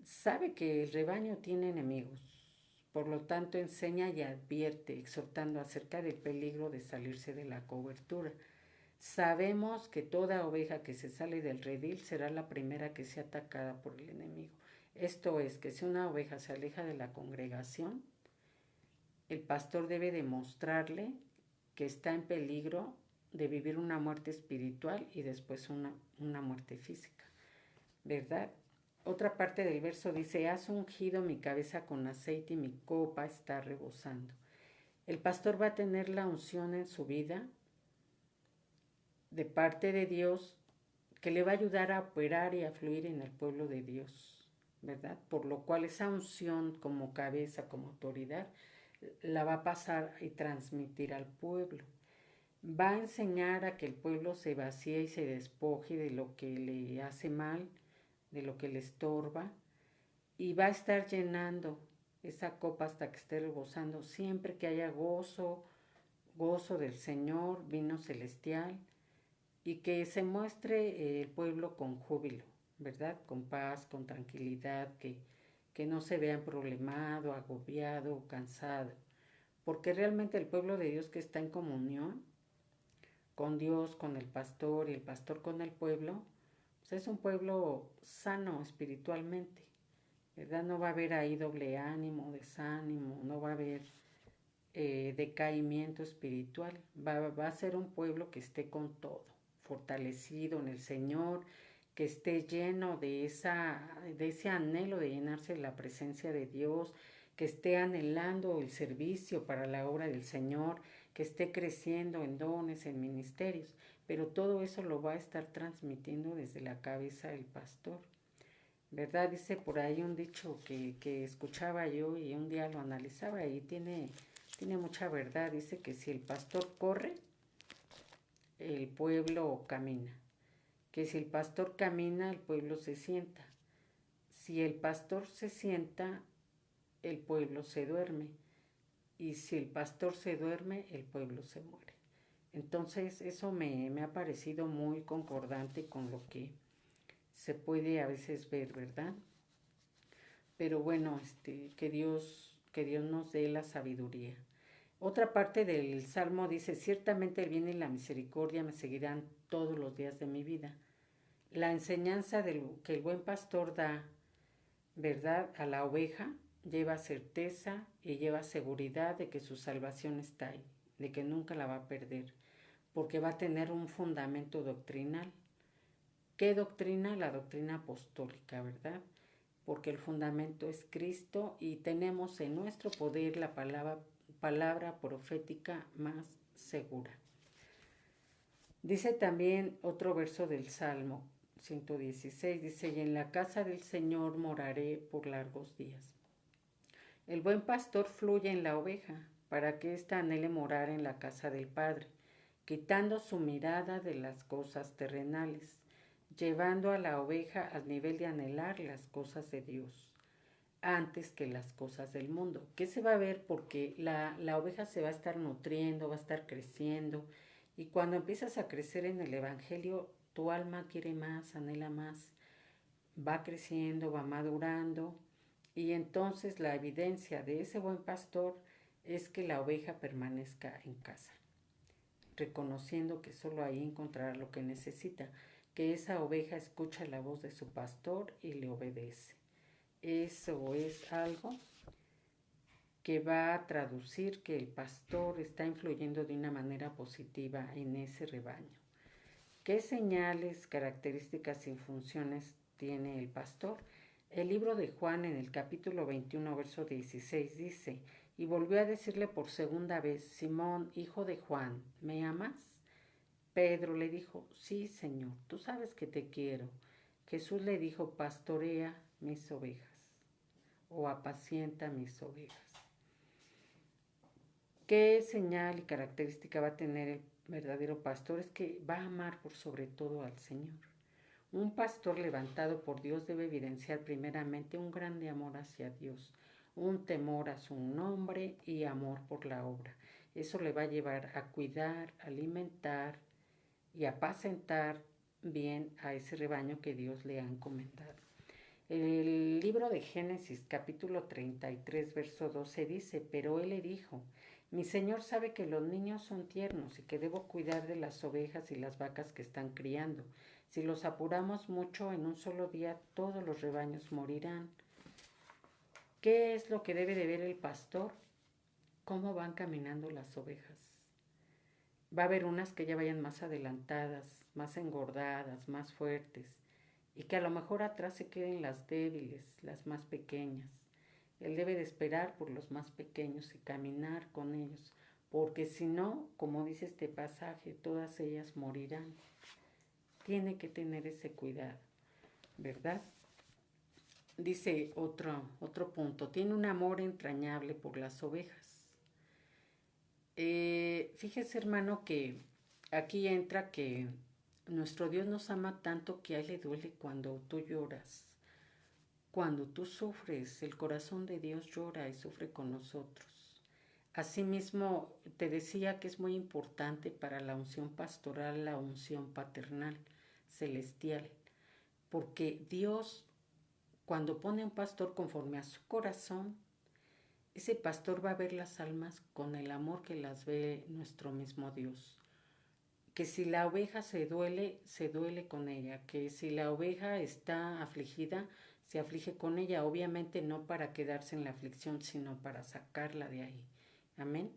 Speaker 1: Sabe que el rebaño tiene enemigos, por lo tanto enseña y advierte, exhortando acerca del peligro de salirse de la cobertura. Sabemos que toda oveja que se sale del redil será la primera que sea atacada por el enemigo. Esto es, que si una oveja se aleja de la congregación, el pastor debe demostrarle que está en peligro de vivir una muerte espiritual y después una muerte física, ¿verdad? Otra parte del verso dice, has ungido mi cabeza con aceite y mi copa está rebosando. El pastor va a tener la unción en su vida de parte de Dios que le va a ayudar a operar y a fluir en el pueblo de Dios, ¿verdad? Por lo cual esa unción como cabeza, como autoridad, la va a pasar y transmitir al pueblo. Va a enseñar a que el pueblo se vacíe y se despoje de lo que le hace mal, de lo que le estorba, y va a estar llenando esa copa hasta que esté rebosando, siempre que haya gozo, gozo del Señor, vino celestial, y que se muestre el pueblo con júbilo, ¿verdad? Con paz, con tranquilidad, que no se vean problemado, agobiado, cansado, porque realmente el pueblo de Dios que está en comunión con Dios, con el pastor y el pastor con el pueblo, pues es un pueblo sano espiritualmente, ¿verdad? No va a haber ahí doble ánimo, desánimo, no va a haber decaimiento espiritual, va a ser un pueblo que esté con todo, fortalecido en el Señor, que esté lleno de ese anhelo de llenarse de la presencia de Dios, que esté anhelando el servicio para la obra del Señor, que esté creciendo en dones, en ministerios, pero todo eso lo va a estar transmitiendo desde la cabeza del pastor, ¿verdad? Dice por ahí un dicho que escuchaba yo y un día lo analizaba y tiene mucha verdad. Dice que si el pastor corre, el pueblo camina. Que si el pastor camina, el pueblo se sienta. Si el pastor se sienta, el pueblo se duerme. Y si el pastor se duerme, el pueblo se muere. Entonces eso me ha parecido muy concordante con lo que se puede a veces ver, ¿verdad? Pero bueno, que Dios nos dé la sabiduría. Otra parte del Salmo dice, ciertamente el bien y la misericordia me seguirán todos los días de mi vida. La enseñanza que el buen pastor da ¿verdad? A la oveja lleva certeza y lleva seguridad de que su salvación está ahí, de que nunca la va a perder, porque va a tener un fundamento doctrinal. ¿Qué doctrina? La doctrina apostólica, ¿verdad? Porque el fundamento es Cristo y tenemos en nuestro poder la palabra profética más segura. Dice también otro verso del Salmo 116, dice, y en la casa del Señor moraré por largos días. El buen pastor fluye en la oveja, para que ésta anhele morar en la casa del Padre, quitando su mirada de las cosas terrenales, llevando a la oveja al nivel de anhelar las cosas de Dios, antes que las cosas del mundo. ¿Qué se va a ver? Porque la oveja se va a estar nutriendo, va a estar creciendo, y cuando empiezas a crecer en el Evangelio, tu alma quiere más, anhela más, va creciendo, va madurando, y entonces la evidencia de ese buen pastor es que la oveja permanezca en casa, reconociendo que solo ahí encontrará lo que necesita, que esa oveja escucha la voz de su pastor y le obedece. Eso es algo que va a traducir que el pastor está influyendo de una manera positiva en ese rebaño. ¿Qué señales, características y funciones tiene el pastor? El libro de Juan en el capítulo 21, verso 16 dice, y volvió a decirle por segunda vez, Simón, hijo de Juan, ¿me amas? Pedro le dijo, sí, Señor, tú sabes que te quiero. Jesús le dijo, pastorea mis ovejas o apacienta mis ovejas. ¿Qué señal y característica va a tener el verdadero pastor? Es que va a amar por sobre todo al Señor. Un pastor levantado por Dios debe evidenciar primeramente un grande amor hacia Dios, un temor a su nombre y amor por la obra. Eso le va a llevar a cuidar, alimentar y apacentar bien a ese rebaño que Dios le ha encomendado. El libro de Génesis capítulo 33 verso 12 dice, pero él le dijo, mi señor sabe que los niños son tiernos y que debo cuidar de las ovejas y las vacas que están criando. Si los apuramos mucho, en un solo día todos los rebaños morirán. ¿Qué es lo que debe de ver el pastor? ¿Cómo van caminando las ovejas? Va a haber unas que ya vayan más adelantadas, más engordadas, más fuertes, y que a lo mejor atrás se queden las débiles, las más pequeñas. Él debe de esperar por los más pequeños y caminar con ellos, porque si no, como dice este pasaje, todas ellas morirán. Tiene que tener ese cuidado, ¿verdad? Dice otro punto, tiene un amor entrañable por las ovejas. Fíjese, hermano, que aquí entra que nuestro Dios nos ama tanto que a Él le duele cuando tú lloras. Cuando tú sufres, el corazón de Dios llora y sufre con nosotros. Asimismo, te decía que es muy importante para la unción pastoral la unción paternal, celestial, porque Dios, cuando pone un pastor conforme a su corazón, ese pastor va a ver las almas con el amor que las ve nuestro mismo Dios. Que si la oveja se duele con ella. Que si la oveja está afligida, se aflige con ella. Obviamente no para quedarse en la aflicción, sino para sacarla de ahí. Amén.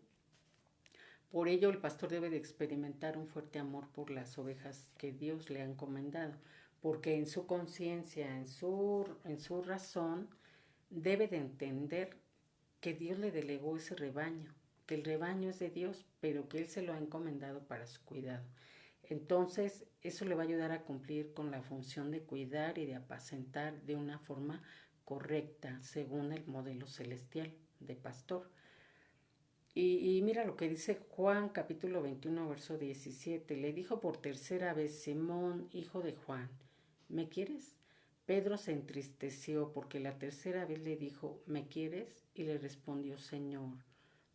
Speaker 1: Por ello el pastor debe de experimentar un fuerte amor por las ovejas que Dios le ha encomendado, porque en su conciencia, en su razón, debe de entender que Dios le delegó ese rebaño, que el rebaño es de Dios, pero que Él se lo ha encomendado para su cuidado. Entonces, eso le va a ayudar a cumplir con la función de cuidar y de apacentar de una forma correcta, según el modelo celestial de pastor. Y mira lo que dice Juan capítulo 21, verso 17. Le dijo por tercera vez, Simón, hijo de Juan, ¿me quieres? Pedro se entristeció porque la tercera vez le dijo, ¿me quieres? Y le respondió, Señor,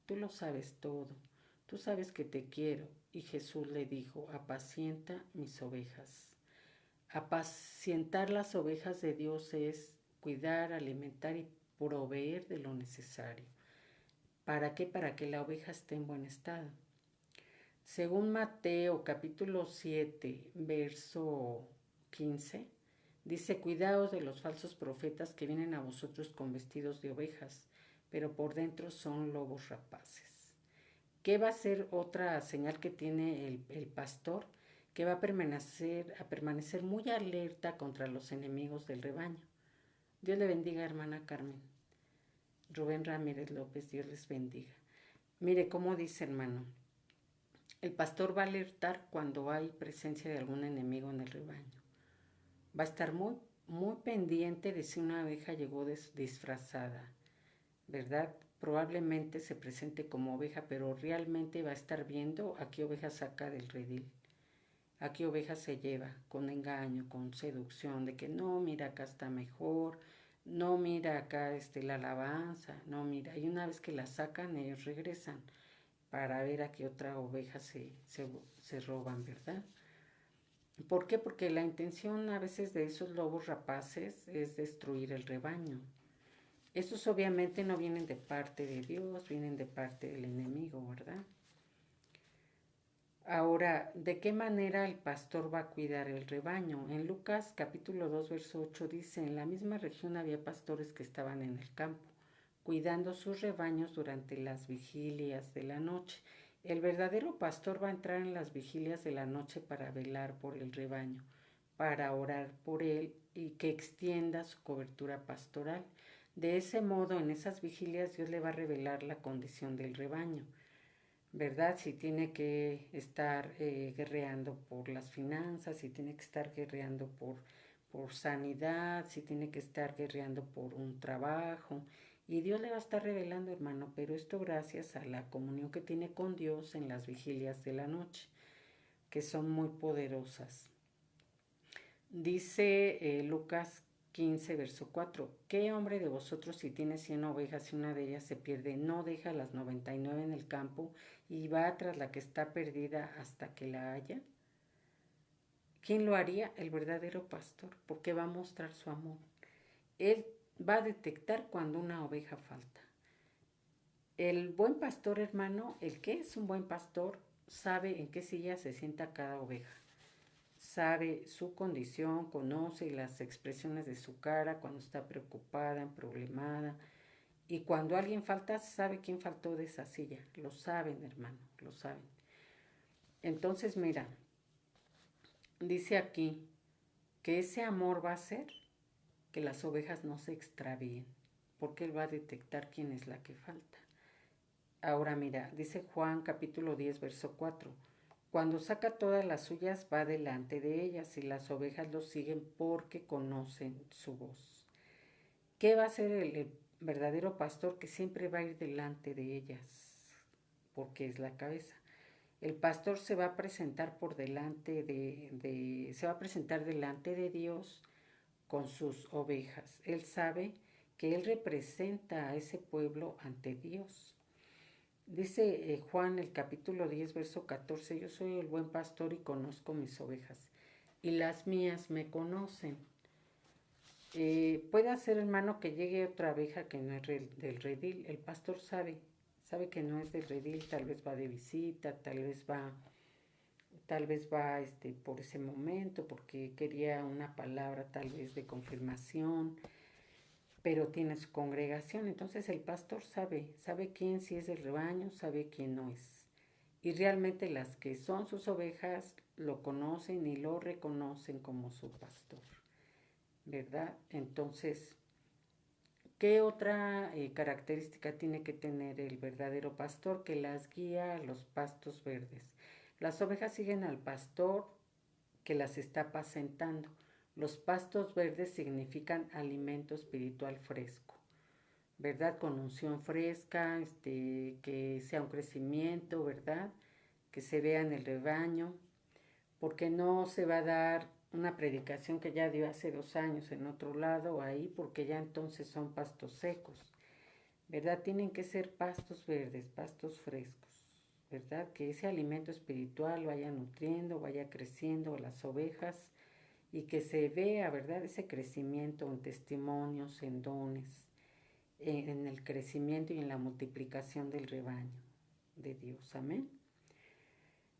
Speaker 1: tú lo sabes todo, tú sabes que te quiero. Y Jesús le dijo, apacienta mis ovejas. Apacientar las ovejas de Dios es cuidar, alimentar y proveer de lo necesario. ¿Para qué? Para que la oveja esté en buen estado. Según Mateo capítulo 7, verso 15, Dice, cuidaos de los falsos profetas que vienen a vosotros con vestidos de ovejas, pero por dentro son lobos rapaces. ¿Qué va a ser otra señal que tiene el pastor? Que va a permanecer muy alerta contra los enemigos del rebaño. Dios le bendiga, hermana Carmen. Rubén Ramírez López, Dios les bendiga. Mire cómo dice, hermano. El pastor va a alertar cuando hay presencia de algún enemigo en el rebaño. Va a estar muy, muy pendiente de si una oveja llegó disfrazada, ¿verdad? Probablemente se presente como oveja, pero realmente va a estar viendo a qué oveja saca del redil, a qué oveja se lleva con engaño, con seducción, de que no, mira, acá está mejor, no, mira, acá la alabanza, no, mira. Y una vez que la sacan, ellos regresan para ver a qué otra oveja se roban, ¿verdad? ¿Por qué? Porque la intención a veces de esos lobos rapaces es destruir el rebaño. Estos obviamente no vienen de parte de Dios, vienen de parte del enemigo, ¿verdad? Ahora, ¿de qué manera el pastor va a cuidar el rebaño? En Lucas capítulo 2, verso 8 dice, en la misma región había pastores que estaban en el campo, cuidando sus rebaños durante las vigilias de la noche. El verdadero pastor va a entrar en las vigilias de la noche para velar por el rebaño, para orar por él y que extienda su cobertura pastoral. De ese modo, en esas vigilias Dios le va a revelar la condición del rebaño, ¿verdad? Si tiene que estar guerreando por las finanzas, si tiene que estar guerreando por sanidad, si tiene que estar guerreando por un trabajo. Y Dios le va a estar revelando, hermano, pero esto gracias a la comunión que tiene con Dios en las vigilias de la noche, que son muy poderosas. Dice Lucas 15, verso 4, ¿qué hombre de vosotros si tiene 100 ovejas y una de ellas se pierde, no deja las 99 en el campo y va tras la que está perdida hasta que la haya? ¿Quién lo haría? El verdadero pastor, porque va a mostrar su amor. Él va a detectar cuando una oveja falta. El buen pastor, hermano, el que es un buen pastor, sabe en qué silla se sienta cada oveja. Sabe su condición, conoce las expresiones de su cara cuando está preocupada, problemada. Y cuando alguien falta, sabe quién faltó de esa silla. Lo saben, hermano, lo saben. Entonces, mira, dice aquí que ese amor va a hacer que las ovejas no se extravíen, porque él va a detectar quién es la que falta. Ahora mira, dice Juan capítulo 10, verso 4. Cuando saca todas las suyas, va delante de ellas y las ovejas lo siguen porque conocen su voz. ¿Qué va a hacer el verdadero pastor? Que siempre va a ir delante de ellas, porque es la cabeza. El pastor se va a presentar se va a presentar delante de Dios con sus ovejas. Él sabe que él representa a ese pueblo ante Dios. Dice Juan el capítulo 10, verso 14, yo soy el buen pastor y conozco mis ovejas, y las mías me conocen. Puede ser, hermano, que llegue otra oveja que no es del redil. El pastor sabe que no es del redil, tal vez va de visita, tal vez va por ese momento, porque quería una palabra tal vez de confirmación, pero tiene su congregación. Entonces el pastor sabe quién sí es del rebaño, sabe quién no es. Y realmente las que son sus ovejas lo conocen y lo reconocen como su pastor, ¿verdad? Entonces, ¿qué otra característica tiene que tener el verdadero pastor? Que las guía a los pastos verdes. Las ovejas siguen al pastor que las está apacentando. Los pastos verdes significan alimento espiritual fresco, ¿verdad? Con unción fresca, que sea un crecimiento, ¿verdad? Que se vea en el rebaño, porque no se va a dar una predicación que ya dio hace 2 años en otro lado ahí, porque ya entonces son pastos secos, ¿verdad? Tienen que ser pastos verdes, pastos frescos, ¿verdad? Que ese alimento espiritual vaya nutriendo, vaya creciendo las ovejas y que se vea, ¿verdad? Ese crecimiento en testimonios, en dones, en el crecimiento y en la multiplicación del rebaño de Dios. Amén.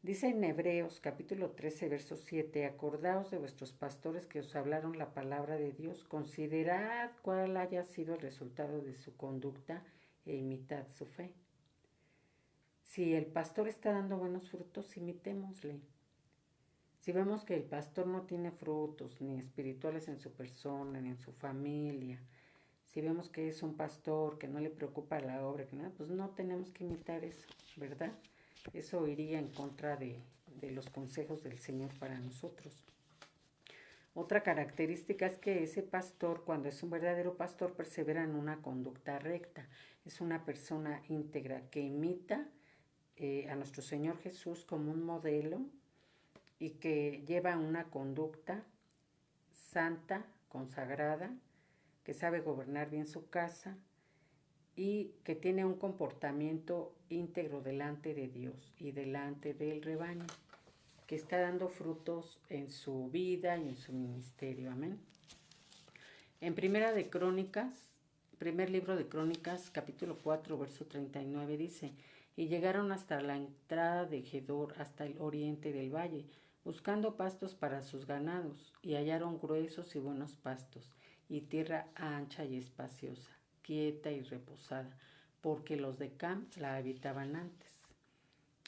Speaker 1: Dice en Hebreos capítulo 13, verso 7, acordaos de vuestros pastores que os hablaron la palabra de Dios, considerad cuál haya sido el resultado de su conducta e imitad su fe. Si el pastor está dando buenos frutos, imitémosle. Si vemos que el pastor no tiene frutos ni espirituales en su persona, ni en su familia, si vemos que es un pastor que no le preocupa la obra, que nada, pues no tenemos que imitar eso, ¿verdad? Eso iría en contra de los consejos del Señor para nosotros. Otra característica es que ese pastor, cuando es un verdadero pastor, persevera en una conducta recta. Es una persona íntegra que imita a nuestro Señor Jesús como un modelo y que lleva una conducta santa, consagrada, que sabe gobernar bien su casa y que tiene un comportamiento íntegro delante de Dios y delante del rebaño, que está dando frutos en su vida y en su ministerio. Amén. En primer libro de Crónicas, capítulo 4, verso 39, dice, y llegaron hasta la entrada de Gedor, hasta el oriente del valle, buscando pastos para sus ganados, y hallaron gruesos y buenos pastos, y tierra ancha y espaciosa, quieta y reposada, porque los de Cam la habitaban antes.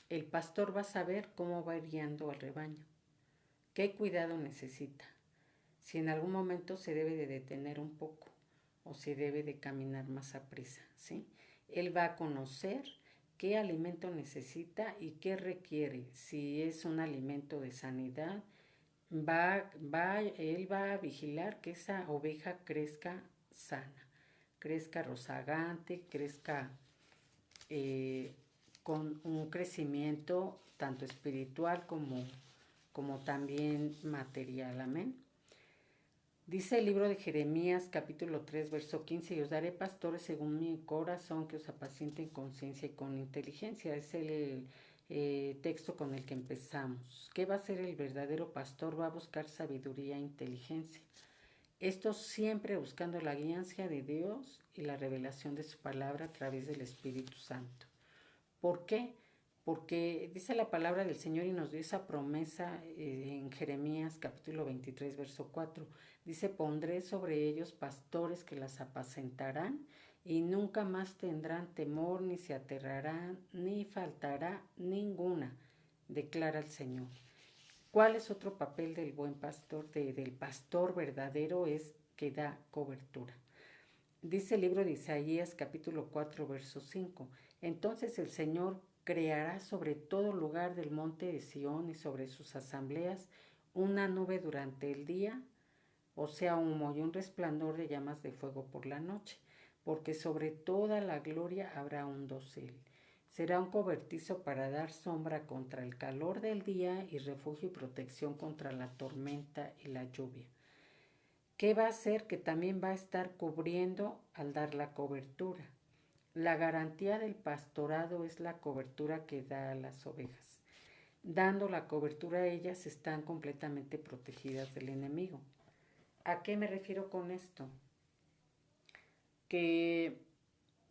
Speaker 1: El pastor va a saber cómo va guiando al rebaño, qué cuidado necesita, si en algún momento se debe de detener un poco o si debe de caminar más a prisa, ¿sí? Él va a conocer qué alimento necesita y qué requiere. Si es un alimento de sanidad, él va a vigilar que esa oveja crezca sana, crezca rozagante, crezca con un crecimiento tanto espiritual como también material. Amén. Dice el libro de Jeremías capítulo 3 verso 15, y os daré pastores según mi corazón que os apacienten con ciencia y con inteligencia. Es el texto con el que empezamos. ¿Qué va a hacer el verdadero pastor? Va a buscar sabiduría e inteligencia. Esto siempre buscando la guianza de Dios y la revelación de su palabra a través del Espíritu Santo. ¿Por qué? Porque dice la palabra del Señor y nos dio esa promesa en Jeremías capítulo 23, verso 4. Dice, pondré sobre ellos pastores que las apacentarán y nunca más tendrán temor, ni se aterrarán, ni faltará ninguna, declara el Señor. ¿Cuál es otro papel del buen pastor, del pastor verdadero? Es que da cobertura. Dice el libro de Isaías capítulo 4, verso 5. Entonces el Señor creará sobre todo lugar del monte de Sión y sobre sus asambleas una nube durante el día, o sea, humo y un resplandor de llamas de fuego por la noche, porque sobre toda la gloria habrá un dosel. Será un cobertizo para dar sombra contra el calor del día y refugio y protección contra la tormenta y la lluvia. ¿Qué va a hacer? Que también va a estar cubriendo al dar la cobertura. La garantía del pastorado es la cobertura que da a las ovejas. Dando la cobertura a ellas están completamente protegidas del enemigo. ¿A qué me refiero con esto? Que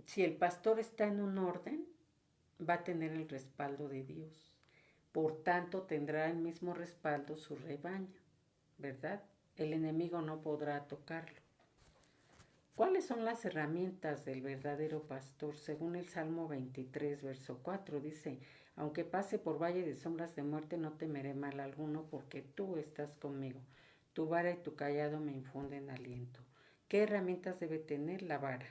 Speaker 1: si el pastor está en un orden, va a tener el respaldo de Dios. Por tanto, tendrá el mismo respaldo su rebaño, ¿verdad? El enemigo no podrá tocarlo. ¿Cuáles son las herramientas del verdadero pastor? Según el Salmo 23, verso 4, dice, aunque pase por valle de sombras de muerte, no temeré mal alguno, porque tú estás conmigo. Tu vara y tu callado me infunden aliento. ¿Qué herramientas debe tener la vara?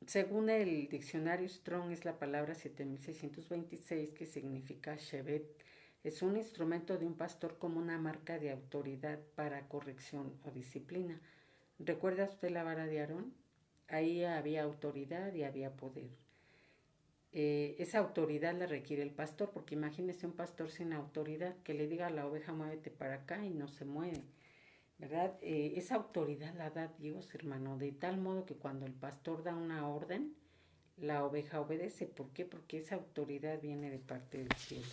Speaker 1: Según el diccionario Strong, es la palabra 7626, que significa shevet. Es un instrumento de un pastor como una marca de autoridad para corrección o disciplina. ¿Recuerda usted la vara de Aarón? Ahí había autoridad y había poder. Esa autoridad la requiere el pastor, porque imagínese un pastor sin autoridad que le diga a la oveja muévete para acá y no se mueve, ¿verdad? Esa autoridad la da Dios, hermano, de tal modo que cuando el pastor da una orden, la oveja obedece. ¿Por qué? Porque esa autoridad viene de parte del cielo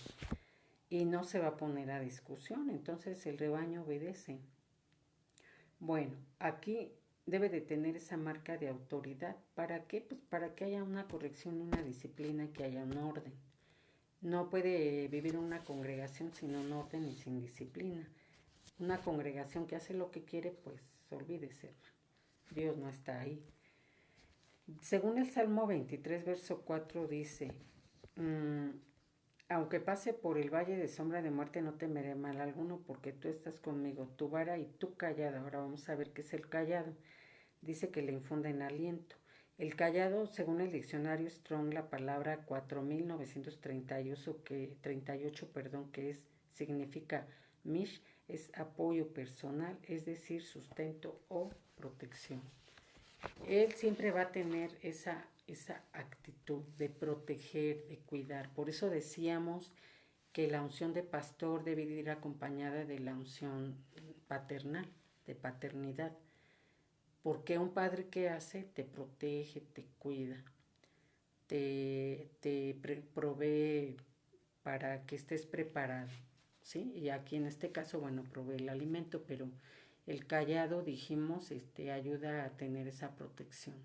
Speaker 1: y no se va a poner a discusión, entonces el rebaño obedece. Bueno, aquí debe de tener esa marca de autoridad. ¿Para qué? Pues para que haya una corrección, una disciplina, que haya un orden. No puede vivir en una congregación sin un orden y sin disciplina. Una congregación que hace lo que quiere, pues olvídese, hermano. Dios no está ahí. Según el Salmo 23, verso 4 dice, mm, aunque pase por el valle de sombra de muerte, no temeré mal alguno, porque tú estás conmigo, tu vara y tu callado. Ahora vamos a ver qué es el callado. Dice que le infunden aliento. El callado, según el diccionario Strong, la palabra 4938, 38, perdón, significa mish, es apoyo personal, es decir, sustento o protección. Él siempre va a tener esa actitud de proteger, de cuidar. Por eso decíamos que la unción de pastor debe ir acompañada de la unción paternal, de paternidad. Porque un padre, ¿qué hace? Te protege, te cuida, te provee para que estés preparado, ¿sí? Y aquí en este caso, bueno, provee el alimento, pero el callado, dijimos, ayuda a tener esa protección.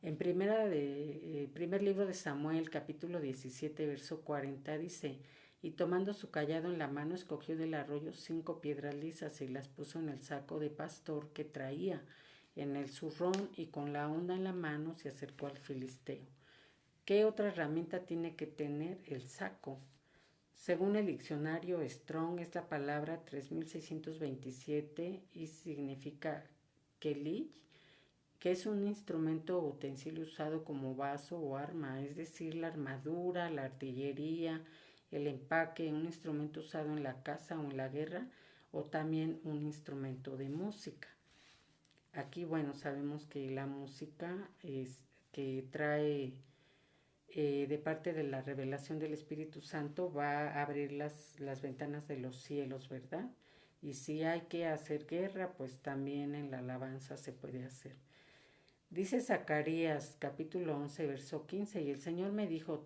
Speaker 1: En primer libro de Samuel, capítulo 17, verso 40, dice, y tomando su callado en la mano, escogió del arroyo 5 piedras lisas y las puso en el saco de pastor que traía en el zurrón, y con la honda en la mano se acercó al filisteo. ¿Qué otra herramienta tiene que tener? El saco. Según el diccionario Strong, es la palabra 3627 y significa kelich, que es un instrumento o utensilio usado como vaso o arma, es decir, la armadura, la artillería, el empaque, un instrumento usado en la caza o en la guerra, o también un instrumento de música. Aquí, bueno, sabemos que la música es que trae de parte de la revelación del Espíritu Santo, va a abrir las ventanas de los cielos, ¿verdad? Y si hay que hacer guerra, pues también en la alabanza se puede hacer. Dice Zacarías capítulo 11, verso 15, y el Señor me dijo,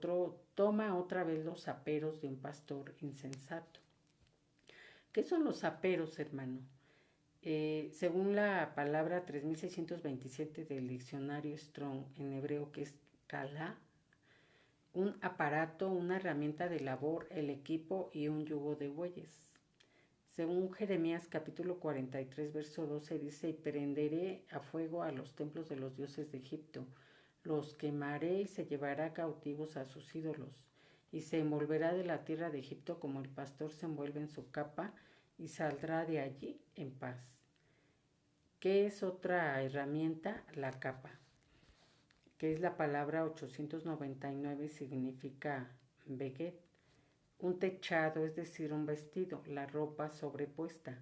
Speaker 1: toma otra vez los aperos de un pastor insensato. ¿Qué son los aperos, hermano? Según la palabra 3627 del diccionario Strong en hebreo, que es kalá, un aparato, una herramienta de labor, el equipo y un yugo de bueyes. Según Jeremías capítulo 43, verso 12 dice, y prenderé a fuego a los templos de los dioses de Egipto, los quemaré y se llevará cautivos a sus ídolos, y se envolverá de la tierra de Egipto como el pastor se envuelve en su capa, y saldrá de allí en paz. ¿Qué es otra herramienta? La capa, que es la palabra 899 y significa beget, un techado, es decir, un vestido, la ropa sobrepuesta.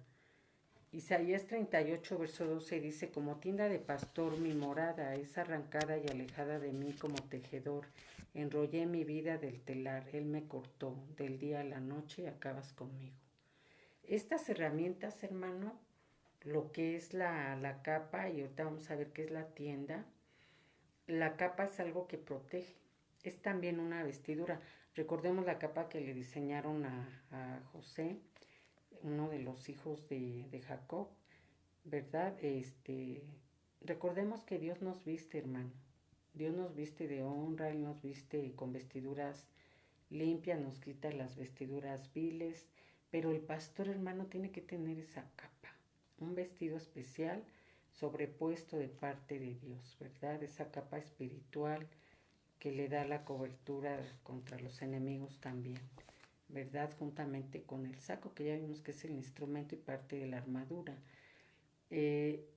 Speaker 1: Isaías 38, verso 12 dice, como tienda de pastor mi morada es arrancada y alejada de mí como tejedor. Enrollé mi vida del telar, él me cortó, del día a la noche acabas conmigo. Estas herramientas, hermano, lo que es la capa, y ahorita vamos a ver qué es la tienda. La capa es algo que protege, es también una vestidura. Recordemos la capa que le diseñaron a José, uno de los hijos de Jacob, ¿verdad? Recordemos que Dios nos viste, hermano. Dios nos viste de honra, Él nos viste con vestiduras limpias, nos quita las vestiduras viles, pero el pastor, hermano, tiene que tener esa capa, un vestido especial sobrepuesto de parte de Dios, ¿verdad? Esa capa espiritual que le da la cobertura contra los enemigos también, ¿verdad? Juntamente con el saco, que ya vimos que es el instrumento y parte de la armadura.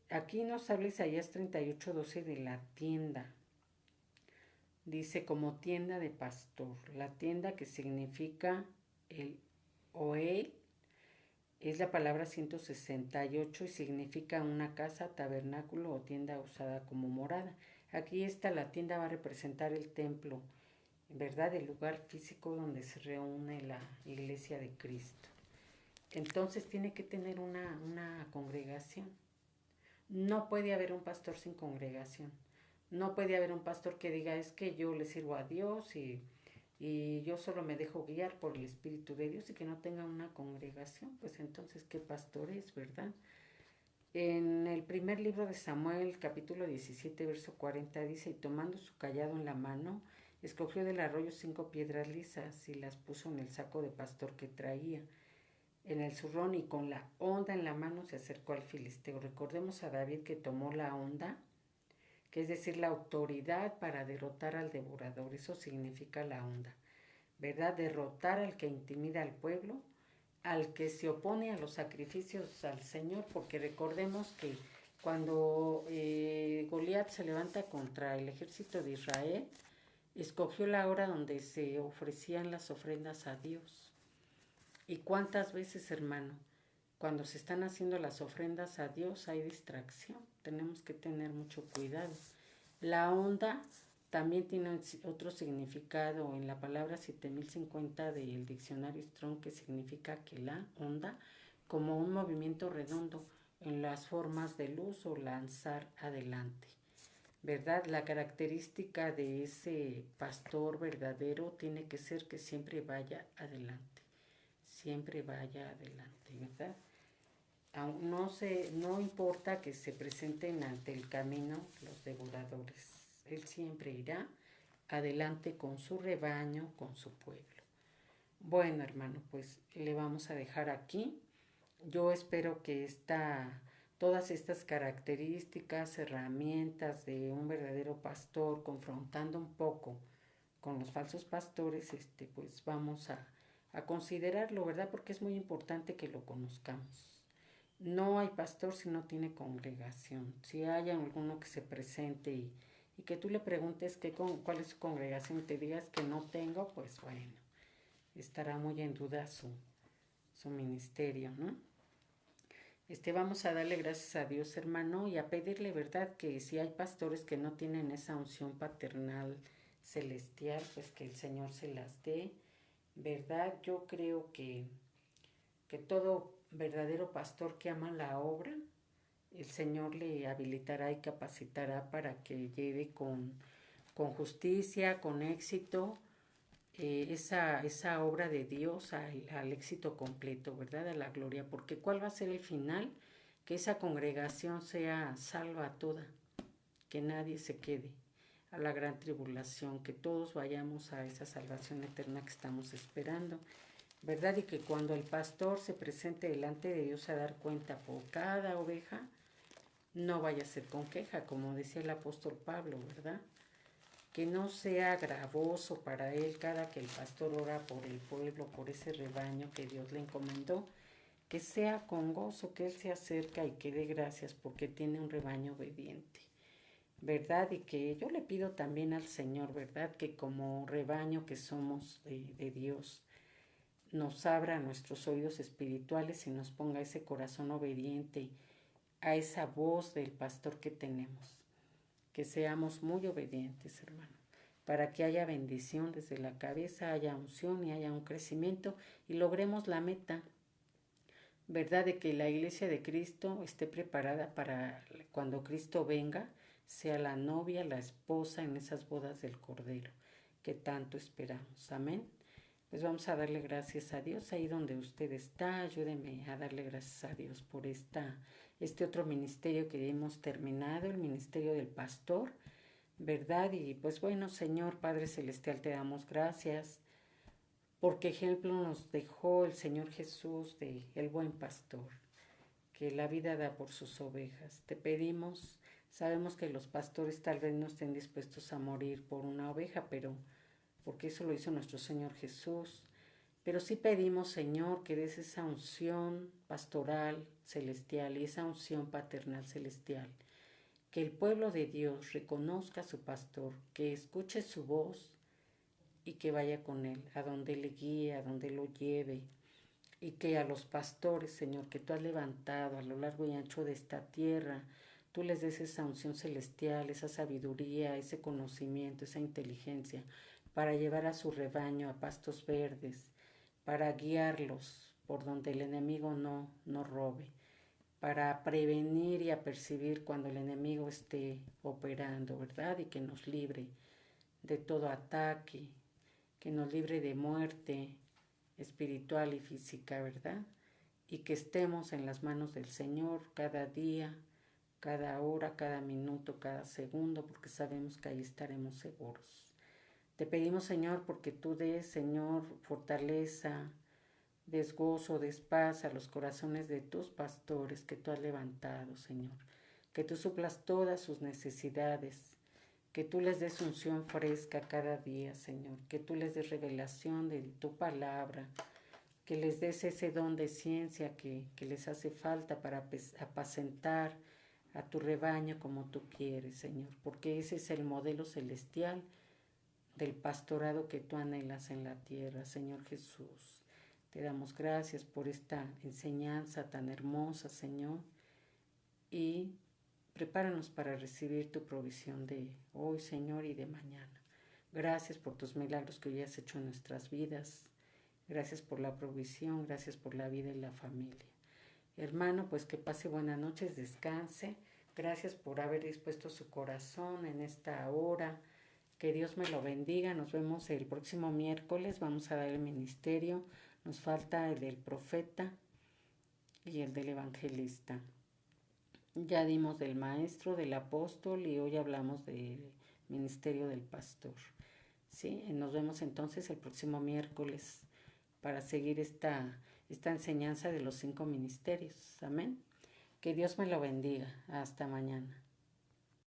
Speaker 1: Aquí nos habla Isaías 38:12 de la tienda. Dice como tienda de pastor. La tienda, que significa el oel, es la palabra 168 y significa una casa, tabernáculo o tienda usada como morada. Aquí está, la tienda va a representar el templo, ¿verdad? El lugar físico donde se reúne la iglesia de Cristo. Entonces tiene que tener una congregación. No puede haber un pastor sin congregación. No puede haber un pastor que diga, es que yo le sirvo a Dios y yo solo me dejo guiar por el Espíritu de Dios, y que no tenga una congregación. Pues entonces, ¿qué pastor es, verdad? En el primer libro de Samuel, capítulo 17, verso 40, dice, y tomando su callado en la mano, Escogió del arroyo 5 piedras lisas y las puso en el saco de pastor que traía en el zurrón, y con la honda en la mano se acercó al filisteo. Recordemos a David que tomó la honda, que es decir, la autoridad para derrotar al devorador. Eso significa la honda, ¿verdad? Derrotar al que intimida al pueblo, al que se opone a los sacrificios al Señor, porque recordemos que cuando Goliat se levanta contra el ejército de Israel, escogió la hora donde se ofrecían las ofrendas a Dios. ¿Y cuántas veces, hermano, cuando se están haciendo las ofrendas a Dios hay distracción? Tenemos que tener mucho cuidado. La onda también tiene otro significado en la palabra 7050 del diccionario Strong, que significa que la onda como un movimiento redondo en las formas de luz o lanzar adelante, ¿verdad? La característica de ese pastor verdadero tiene que ser que siempre vaya adelante, siempre vaya adelante, ¿verdad? No importa que se presenten ante el camino los devoradores, él siempre irá adelante con su rebaño, con su pueblo. Bueno, hermano, pues le vamos a dejar aquí. Yo espero que todas estas características, herramientas de un verdadero pastor, confrontando un poco con los falsos pastores, pues vamos a considerarlo, ¿verdad? Porque es muy importante que lo conozcamos. No hay pastor si no tiene congregación. Si hay alguno que se presente y que tú le preguntes cuál es su congregación y te digas que no tengo, pues bueno, estará muy en duda su ministerio, ¿no? Vamos a darle gracias a Dios, hermano, y a pedirle, ¿verdad?, que si hay pastores que no tienen esa unción paternal celestial, pues que el Señor se las dé, ¿verdad? Yo creo que todo verdadero pastor que ama la obra, el Señor le habilitará y capacitará para que lleve con justicia, con éxito, esa obra de Dios al éxito completo, ¿verdad? A la gloria, porque ¿cuál va a ser el final? Que esa congregación sea salva toda, que nadie se quede a la gran tribulación, que todos vayamos a esa salvación eterna que estamos esperando, ¿verdad? Y que cuando el pastor se presente delante de Dios a dar cuenta por cada oveja, no vaya a ser con queja, como decía el apóstol Pablo, ¿verdad? Que no sea gravoso para él cada que el pastor ora por el pueblo, por ese rebaño que Dios le encomendó, que sea con gozo, que él se acerca y que dé gracias porque tiene un rebaño obediente, ¿verdad? Y que yo le pido también al Señor, ¿verdad?, que como rebaño que somos de Dios, nos abra nuestros oídos espirituales y nos ponga ese corazón obediente a esa voz del pastor que tenemos. Que seamos muy obedientes, hermano, para que haya bendición desde la cabeza, haya unción y haya un crecimiento y logremos la meta, ¿verdad?, de que la iglesia de Cristo esté preparada para cuando Cristo venga, sea la novia, la esposa en esas bodas del Cordero que tanto esperamos. Amén. Pues vamos a darle gracias a Dios ahí donde usted está. Ayúdeme a darle gracias a Dios por este otro ministerio que hemos terminado, el ministerio del pastor, ¿verdad? Y pues bueno, Señor Padre Celestial, te damos gracias porque ejemplo nos dejó el Señor Jesús de el buen pastor, que la vida da por sus ovejas. Te pedimos, sabemos que los pastores tal vez no estén dispuestos a morir por una oveja, pero porque eso lo hizo nuestro Señor Jesús. Pero sí pedimos, Señor, que des esa unción pastoral celestial y esa unción paternal celestial. Que el pueblo de Dios reconozca a su pastor, que escuche su voz y que vaya con él, a donde le guíe, a donde lo lleve. Y que a los pastores, Señor, que tú has levantado a lo largo y ancho de esta tierra, tú les des esa unción celestial, esa sabiduría, ese conocimiento, esa inteligencia, para llevar a su rebaño a pastos verdes, para guiarlos por donde el enemigo no robe, para prevenir y apercibir cuando el enemigo esté operando, ¿verdad? Y que nos libre de todo ataque, que nos libre de muerte espiritual y física, ¿verdad? Y que estemos en las manos del Señor cada día, cada hora, cada minuto, cada segundo, porque sabemos que ahí estaremos seguros. Te pedimos, Señor, porque tú des, Señor, fortaleza, des gozo, des paz a los corazones de tus pastores que tú has levantado, Señor. Que tú suplas todas sus necesidades, que tú les des unción fresca cada día, Señor. Que tú les des revelación de tu palabra, que les des ese don de ciencia que les hace falta para apacentar a tu rebaño como tú quieres, Señor, porque ese es el modelo celestial del pastorado que tú anhelas en la tierra, Señor Jesús. Te damos gracias por esta enseñanza tan hermosa, Señor, y prepáranos para recibir tu provisión de hoy, Señor, y de mañana. Gracias por tus milagros que hoy has hecho en nuestras vidas. Gracias por la provisión, gracias por la vida y la familia. Hermano, pues que pase buenas noches, descanse. Gracias por haber dispuesto su corazón en esta hora. Que Dios me lo bendiga. Nos vemos el próximo miércoles. Vamos a dar el ministerio. Nos falta el del profeta y el del evangelista. Ya dimos del maestro, del apóstol y hoy hablamos del ministerio del pastor. ¿Sí? Nos vemos entonces el próximo miércoles para seguir esta enseñanza de los 5 ministerios. Amén. Que Dios me lo bendiga. Hasta mañana.